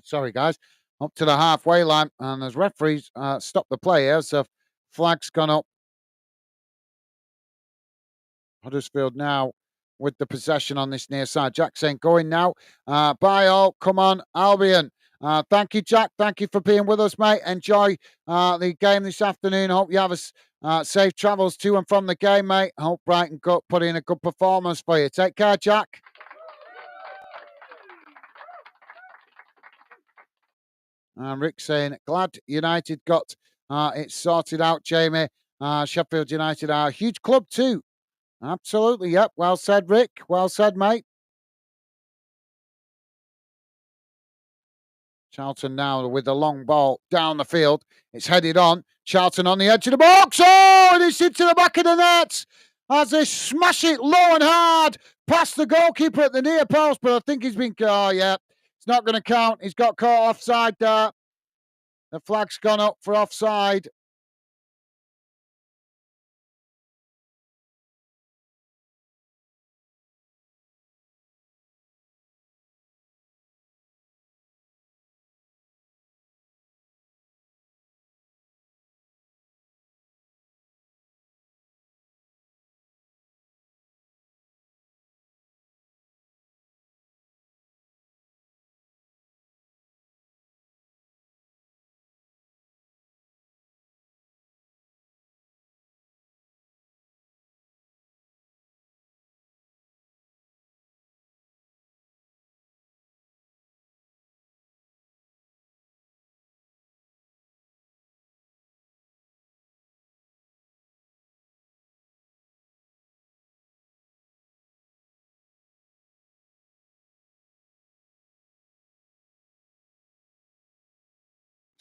sorry guys, up to the halfway line, and as referees stop the play here, so flag's gone up. Huddersfield now with the possession on this near side. Jack saying, going now. Bye all. Come on, Albion. Thank you, Jack. Thank you for being with us, mate. Enjoy the game this afternoon. Hope you have a safe travels to and from the game, mate. Hope Brighton put in a good performance for you. Take care, Jack. And Rick saying, glad United got it sorted out, Jamie. Sheffield United are a huge club too. Absolutely, yep. Well said, Rick. Well said, mate. Charlton now with the long ball down the field. It's headed on. Charlton on the edge of the box. Oh, and it's into the back of the net as they smash it low and hard past the goalkeeper at the near post. But I think he's been, oh, yeah, it's not going to count. He's got caught offside there. The flag's gone up for offside.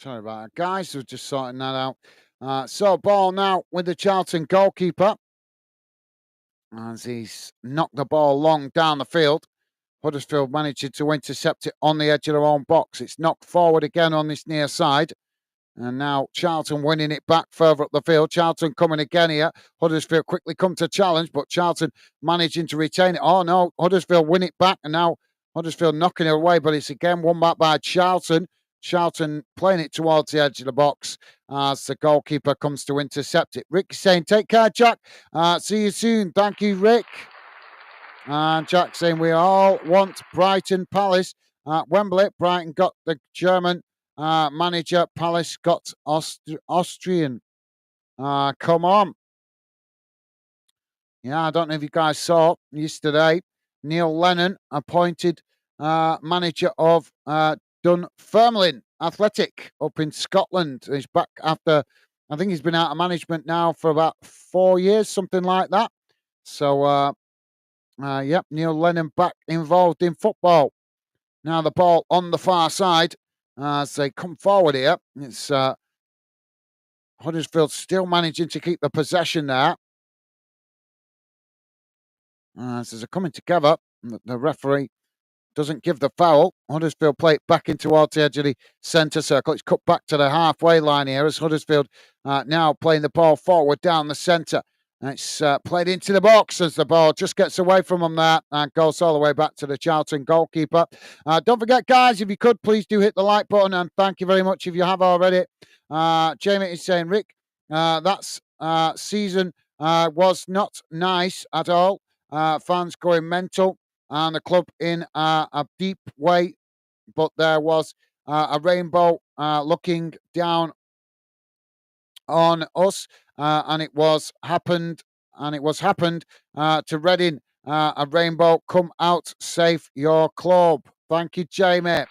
Sorry about that, guys. We're just sorting that out. So, ball now with the Charlton goalkeeper as he's knocked the ball long down the field. Huddersfield managing to intercept it on the edge of their own box. It's knocked forward again on this near side. And now Charlton winning it back further up the field. Charlton coming again here. Huddersfield quickly come to challenge, but Charlton managing to retain it. Oh no, Huddersfield win it back, and now Huddersfield knocking it away, but it's again won back by Charlton. Charlton playing it towards the edge of the box as the goalkeeper comes to intercept it. Rick saying, take care, Jack. See you soon. Thank you, Rick. And Jack saying, we all want Brighton Palace at Wembley. Brighton got the German manager. Palace got Austrian. Come on. Yeah, I don't know if you guys saw yesterday. Neil Lennon appointed manager of Dunfermline Athletic up in Scotland. He's back after, I think he's been out of management now for about 4 years, something like that. So, yep, Neil Lennon back involved in football. Now the ball on the far side as they come forward here. It's Huddersfield still managing to keep the possession there. As they're coming together, the referee doesn't give the foul. Huddersfield play it back in towards the edge of the centre circle. It's cut back to the halfway line here as Huddersfield now playing the ball forward down the centre. It's played into the box as the ball just gets away from them there and goes all the way back to the Charlton goalkeeper. Don't forget, guys, if you could, please do hit the like button, and thank you very much if you have already. Jamie is saying, Rick, that's season was not nice at all. Fans going mental and the club in a deep way, but there was a rainbow looking down on us, and it was happened to Reading. A rainbow come out, save your club. Thank you, Jamie.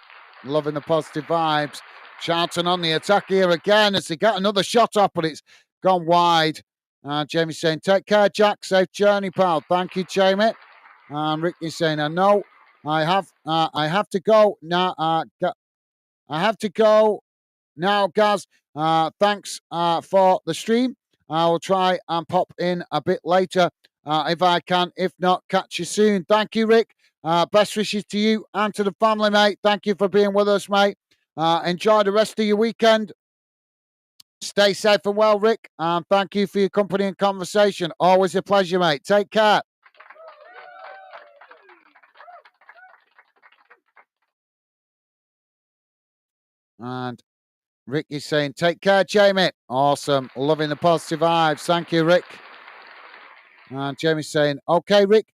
Loving the positive vibes. Charlton on the attack here again as they get another shot off, but it's gone wide. Jamie saying, take care, Jack. Safe journey, pal. Thank you, Jamie. And Ricky saying, I know I have to go now. I have to go now, Gaz. Thanks for the stream. I will try and pop in a bit later if I can. If not, catch you soon. Thank you, Rick. Best wishes to you and to the family, mate. Thank you for being with us, mate. Enjoy the rest of your weekend. Stay safe and well, Rick. And thank you for your company and conversation. Always a pleasure, mate. Take care. And Rick is saying, take care, Jamie. Awesome. Loving the positive vibes. Thank you, Rick. And Jamie's saying, okay, Rick,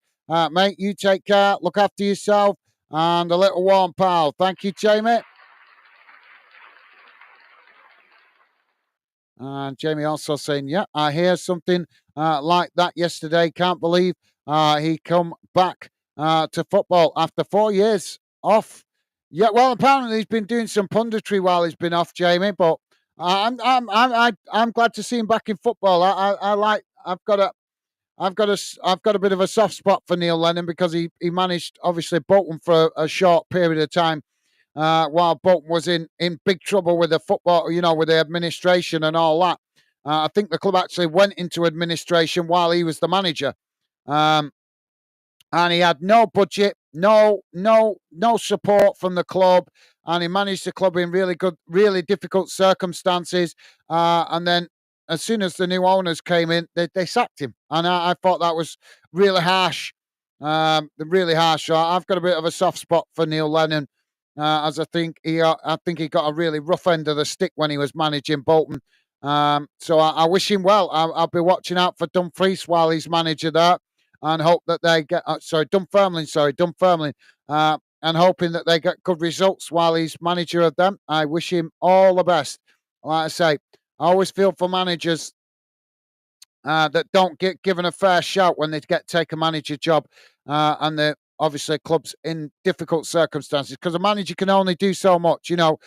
mate, you take care. Look after yourself and a little warm, pal. Thank you, Jamie. And Jamie also saying, yeah, I hear something like that yesterday. Can't believe he come back to football after 4 years off. Yeah, well, apparently he's been doing some punditry while he's been off, Jamie. But I'm glad to see him back in football. I've got a bit of a soft spot for Neil Lennon because he managed obviously Bolton for a short period of time while Bolton was in big trouble with the football, with the administration and all that. I think the club actually went into administration while he was the manager. And he had no budget, no support from the club, and he managed the club in really difficult circumstances. And then, as soon as the new owners came in, they sacked him, and I thought that was really harsh, really harsh. So I've got a bit of a soft spot for Neil Lennon, as I think he got a really rough end of the stick when he was managing Bolton. So I wish him well. I'll be watching out for Dumfries while he's manager there. And hope that they get, Dunfermline, and hoping that they get good results while he's manager of them. I wish him all the best. Like I say, I always feel for managers that don't get given a fair shout when they take a manager job, and they're obviously clubs in difficult circumstances, because a manager can only do so much, and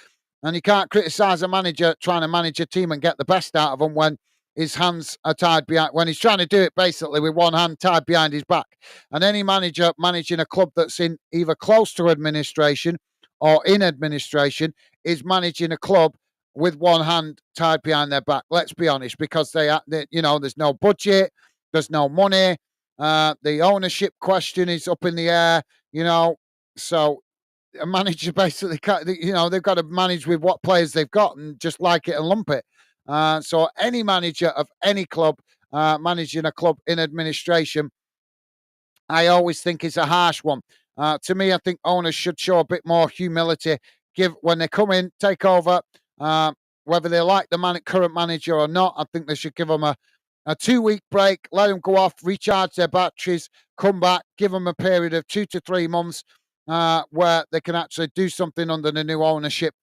you can't criticise a manager trying to manage a team and get the best out of them when his hands are tied behind, when he's trying to do it basically with one hand tied behind his back. And any manager managing a club that's in either close to administration or in administration is managing a club with one hand tied behind their back. Let's be honest, because there's no budget, there's no money. The ownership question is up in the air. So a manager basically can't, they've got to manage with what players they've got and just like it and lump it. So any manager of any club managing a club in administration, I always think is a harsh one. To me, I think owners should show a bit more humility. When they come in, take over, whether they like the current manager or not, I think they should give them a 2-week break, let them go off, recharge their batteries, come back, give them a period of 2 to 3 months where they can actually do something under the new ownership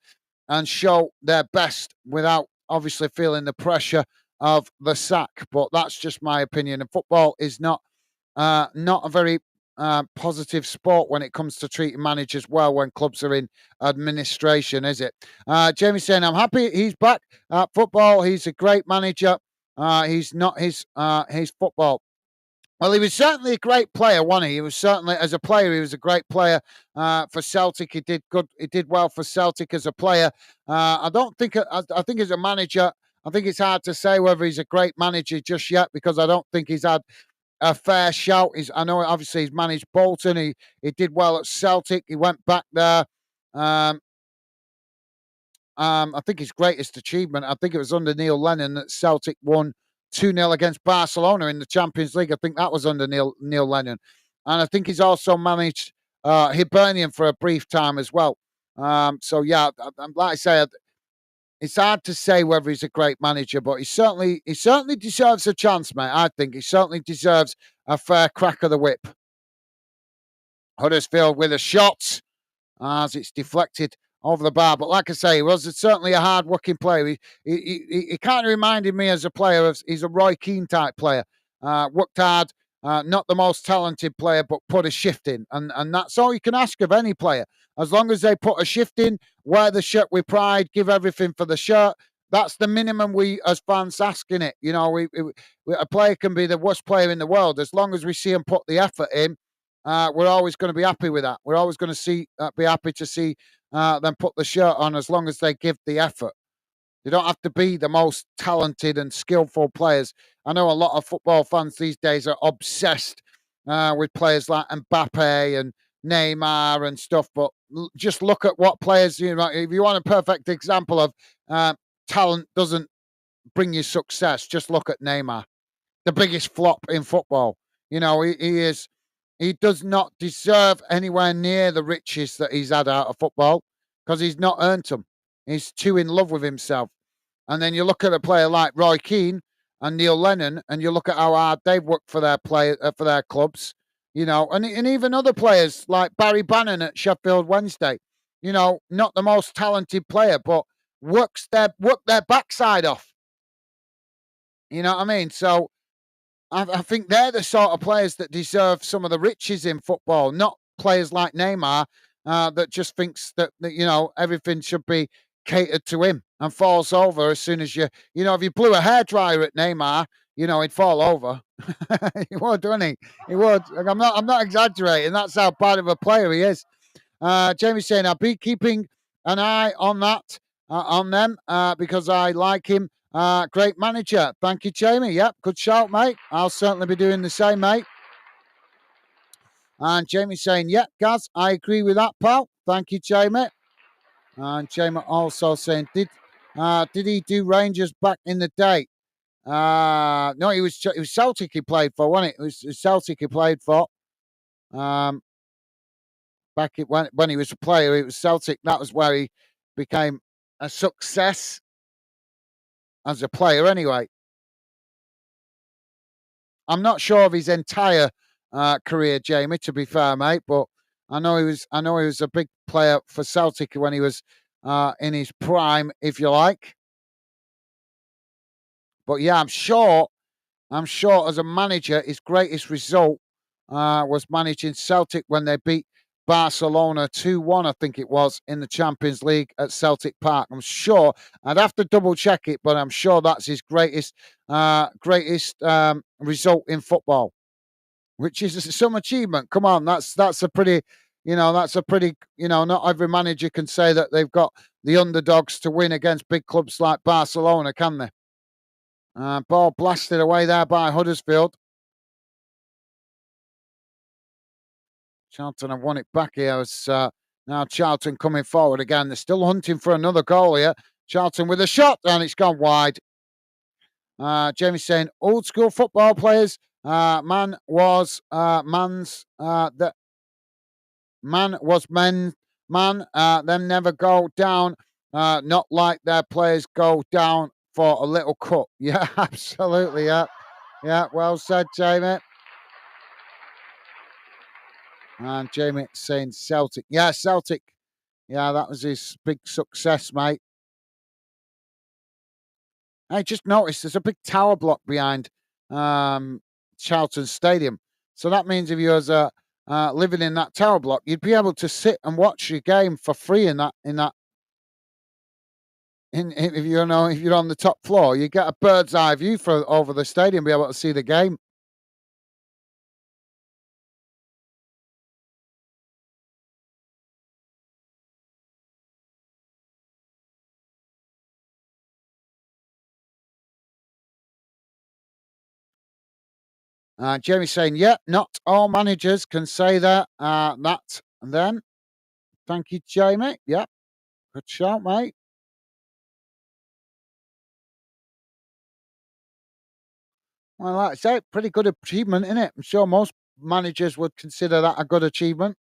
and show their best without obviously feeling the pressure of the sack. But that's just my opinion. And football is not a very positive sport when it comes to treating managers well when clubs are in administration, is it? Jamie saying, I'm happy he's back at football. He's a great manager. He's not his football. Well, he was certainly a great player, wasn't he? He was certainly, as a player, he was a great player for Celtic. He did good. He did well for Celtic as a player. I think as a manager, I think it's hard to say whether he's a great manager just yet because I don't think he's had a fair shout. I know obviously he's managed Bolton. He did well at Celtic. He went back there. I think his greatest achievement, I think it was under Neil Lennon that Celtic won 2-0 against Barcelona in the Champions League. I think that was under Neil Lennon. And I think he's also managed Hibernian for a brief time as well. So, yeah, like I say, it's hard to say whether he's a great manager, but he certainly deserves a chance, mate. I think he certainly deserves a fair crack of the whip. Huddersfield with a shot as it's deflected over the bar. But like I say, he was certainly a hard-working player. He kind of reminded me as a player of, he's a Roy Keane type player. Worked hard, not the most talented player, but put a shift in. And that's all you can ask of any player. As long as they put a shift in, wear the shirt with pride, give everything for the shirt, that's the minimum we as fans ask in it. A player can be the worst player in the world. As long as we see him put the effort in, we're always going to be happy with that. We're always going to be happy to see them put the shirt on as long as they give the effort. They don't have to be the most talented and skillful players. I know a lot of football fans these days are obsessed with players like Mbappe and Neymar and stuff, but just look at what players, if you want a perfect example of talent doesn't bring you success, just look at Neymar, the biggest flop in football. He does not deserve anywhere near the riches that he's had out of football because he's not earned them. He's too in love with himself. And then you look at a player like Roy Keane and Neil Lennon, and you look at how hard they've worked for their clubs, and even other players like Barry Bannon at Sheffield Wednesday, not the most talented player, but work their backside off. You know what I mean? So I think they're the sort of players that deserve some of the riches in football, not players like Neymar that just thinks that everything should be catered to him and falls over as soon as if you blew a hairdryer at Neymar, he'd fall over. He would, wouldn't he? He would. I'm not exaggerating. That's how bad of a player he is. Jamie's saying I'll be keeping an eye on that, on them, because I like him. Great manager. Thank you, Jamie. Yep, good shout, mate. I'll certainly be doing the same, mate. And Jamie saying, yeah, Gaz, I agree with that, pal. Thank you, Jamie. And Jamie also saying, did he do Rangers back in the day? No, it was Celtic he played for, wasn't it? It was Celtic he played for. Back when he was a player, it was Celtic. That was where he became a success as a player anyway. I'm not sure of his entire career, Jamie, to be fair, mate, but I know he was a big player for Celtic when he was in his prime, if you like. But yeah, I'm sure as a manager, his greatest result was managing Celtic when they beat Barcelona 2-1, I think it was, in the Champions League at Celtic Park. I'm sure. I'd have to double check it, but I'm sure that's his greatest result in football, which is some achievement. Come on, that's a pretty That's a pretty, not every manager can say that they've got the underdogs to win against big clubs like Barcelona, can they? Ball blasted away there by Huddersfield. Charlton have won it back here as now Charlton coming forward again. They're still hunting for another goal here. Charlton with a shot and it's gone wide. Jamie's saying old school football players. Man was man's the man was men man. Them never go down. Not like their players go down for a little cut. Yeah, absolutely. Yeah. Well said, Jamie. And Jamie saying Celtic. Yeah, Celtic. Yeah, that was his big success, mate. I just noticed there's a big tower block behind Charlton Stadium. So that means if you was living in that tower block, you'd be able to sit and watch your game for free if you're on the top floor, you get a bird's eye view for over the stadium, be able to see the game. Jamie's saying, yeah, not all managers can say that. That and then. Thank you, Jamie. Yeah, good shout, mate. Well, like I say, pretty good achievement, isn't it? I'm sure most managers would consider that a good achievement.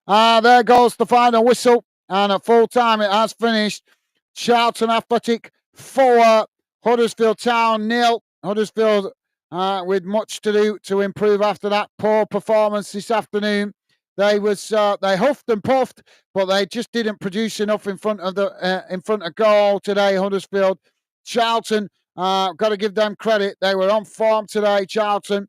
There goes the final whistle. And at full time, it has finished. Charlton Athletic 4, Huddersfield Town 0. Huddersfield with much to do to improve after that poor performance this afternoon. They huffed and puffed, but they just didn't produce enough in front of goal today. Huddersfield, Charlton, got to give them credit. They were on form today. Charlton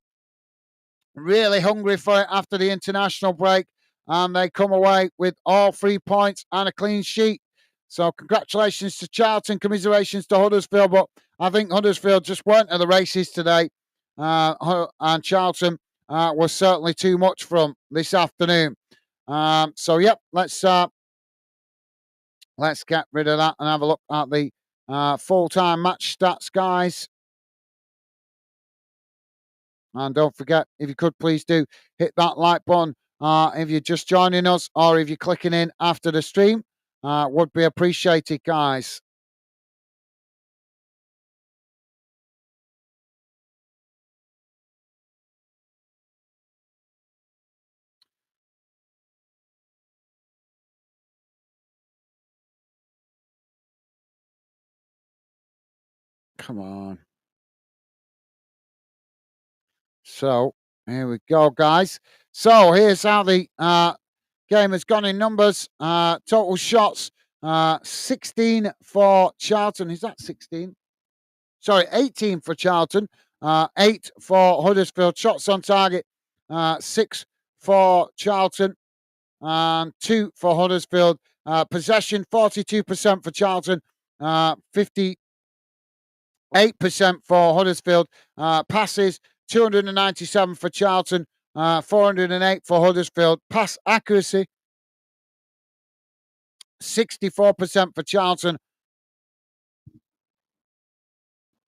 really hungry for it after the international break, and they come away with all 3 points and a clean sheet. So congratulations to Charlton, commiserations to Huddersfield, but I think Huddersfield just weren't at the races today, and Charlton was certainly too much from this afternoon. So yep, let's get rid of that and have a look at the full-time match stats, guys. And don't forget, if you could please do hit that like button if you're just joining us or if you're clicking in after the stream. Would be appreciated, guys. Come on. So here we go, guys. So here's how the game has gone in numbers. Total shots 16 for Charlton. Is that 16? Sorry, 18 for Charlton, 8 for Huddersfield. Shots on target, 6 for Charlton, and 2 for Huddersfield. Possession, 42% for Charlton, 58% for Huddersfield. Passes, 297 for Charlton, 408 for Huddersfield. Pass accuracy, 64% for Charlton,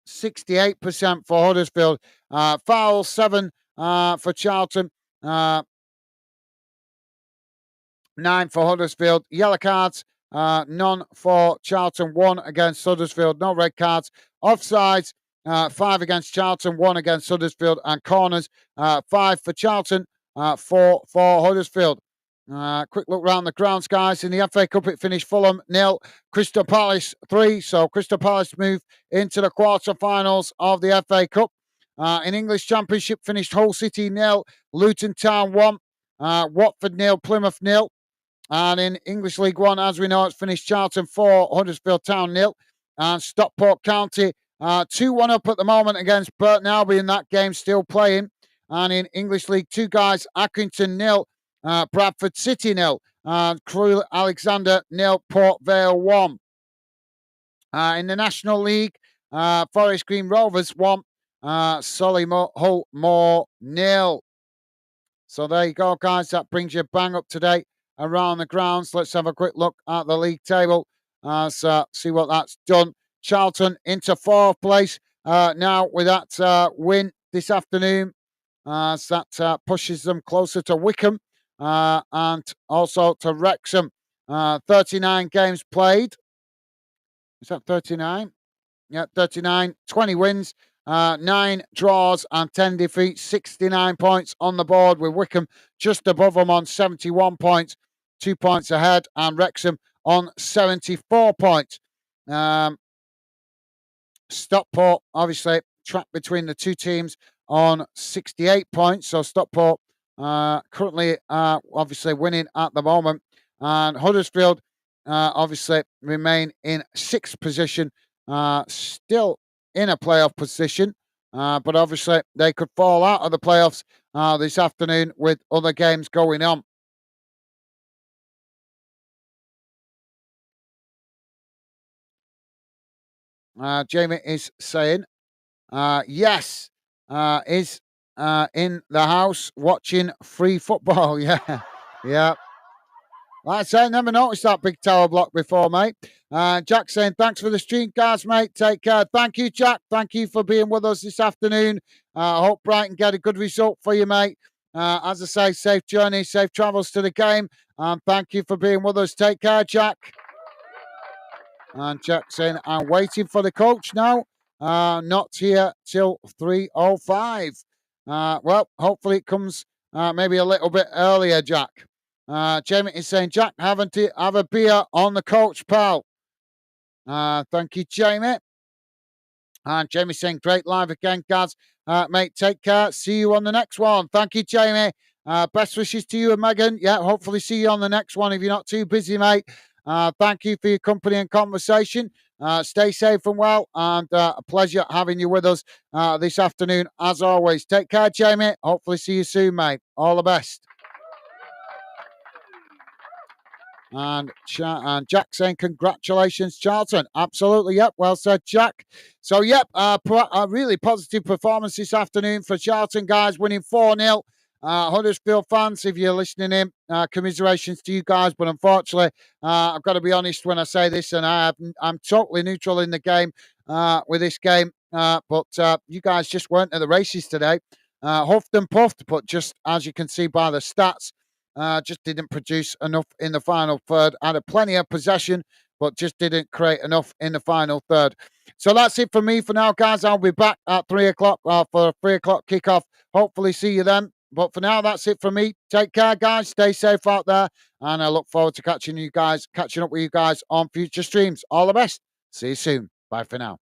68% for Huddersfield. Fouls, 7 for Charlton, 9 for Huddersfield. Yellow cards, none for Charlton, 1 against Huddersfield. No red cards. Offsides, 5 against Charlton, 1 against Huddersfield. And corners, 5 for Charlton, 4 for Huddersfield. Quick look round the grounds, guys. In the FA Cup, it finished Fulham 0, Crystal Palace 3. So Crystal Palace move into the quarter-finals of the FA Cup. In English Championship, finished Hull City 0, Luton Town 1, Watford 0, Plymouth 0. And in English League One, as we know, it's finished Charlton 4, Huddersfield Town 0. And Stockport County 2-1 up at the moment against Burton Albion. That game still playing. And in English League 2, guys, Accrington 0, Bradford City 0, Crewe Alexander 0, Port Vale 1. In the National League, Forest Green Rovers 1, Solihull Moor 0. So there you go, guys. That brings you bang up to date around the grounds. Let's have a quick look at the league table. See what that's done. Charlton into fourth place now with that win this afternoon. So that pushes them closer to Wickham and also to Wrexham. 39 games played. Is that 39? Yeah, 39, 20 wins, 9 draws and 10 defeats, 69 points on the board with Wickham just above them on 71 points, 2 points ahead, and Wrexham on 74 points. Stockport, obviously, trapped between the two teams on 68 points. So Stockport currently obviously winning at the moment. And Huddersfield obviously remain in sixth position, still in a playoff position. But obviously they could fall out of the playoffs this afternoon with other games going on. Jamie is saying, yes, is in the house watching free football. Yeah, yeah. Like I say, I never noticed that big tower block before, mate. Jack saying, thanks for the stream, guys, mate. Take care. Thank you, Jack. Thank you for being with us this afternoon. I hope Brighton get a good result for you, mate. As I say, safe journey, safe travels to the game. And thank you for being with us. Take care, Jack. And Jack saying, I'm waiting for the coach now. Not here till 3:05. Well, hopefully it comes maybe a little bit earlier, Jack. Jamie is saying, Jack, haven't you have a beer on the coach, pal? Thank you, Jamie. And Jamie saying, great live again, guys. Mate, take care. See you on the next one. Thank you, Jamie. Best wishes to you and Megan. Yeah, hopefully see you on the next one if you're not too busy, mate. Thank you for your company and conversation. Stay safe and well, and a pleasure having you with us this afternoon, as always. Take care, Jamie. Hopefully see you soon, mate. All the best. And Jack saying, congratulations, Charlton. Absolutely, yep. Well said, Jack. So, yep, a really positive performance this afternoon for Charlton, guys, winning 4-0. Huddersfield fans, if you're listening in, commiserations to you guys. But unfortunately, I've got to be honest when I say this, and I'm totally neutral in the game with this game. But you guys just weren't at the races today. Huffed and puffed, but just as you can see by the stats, just didn't produce enough in the final third. Had a plenty of possession, but just didn't create enough in the final third. So that's it for me for now, guys. I'll be back at 3 o'clock for a 3 o'clock kickoff. Hopefully see you then. But for now, that's it for me. Take care, guys. Stay safe out there. And I look forward to catching up with you guys on future streams. All the best. See you soon. Bye for now.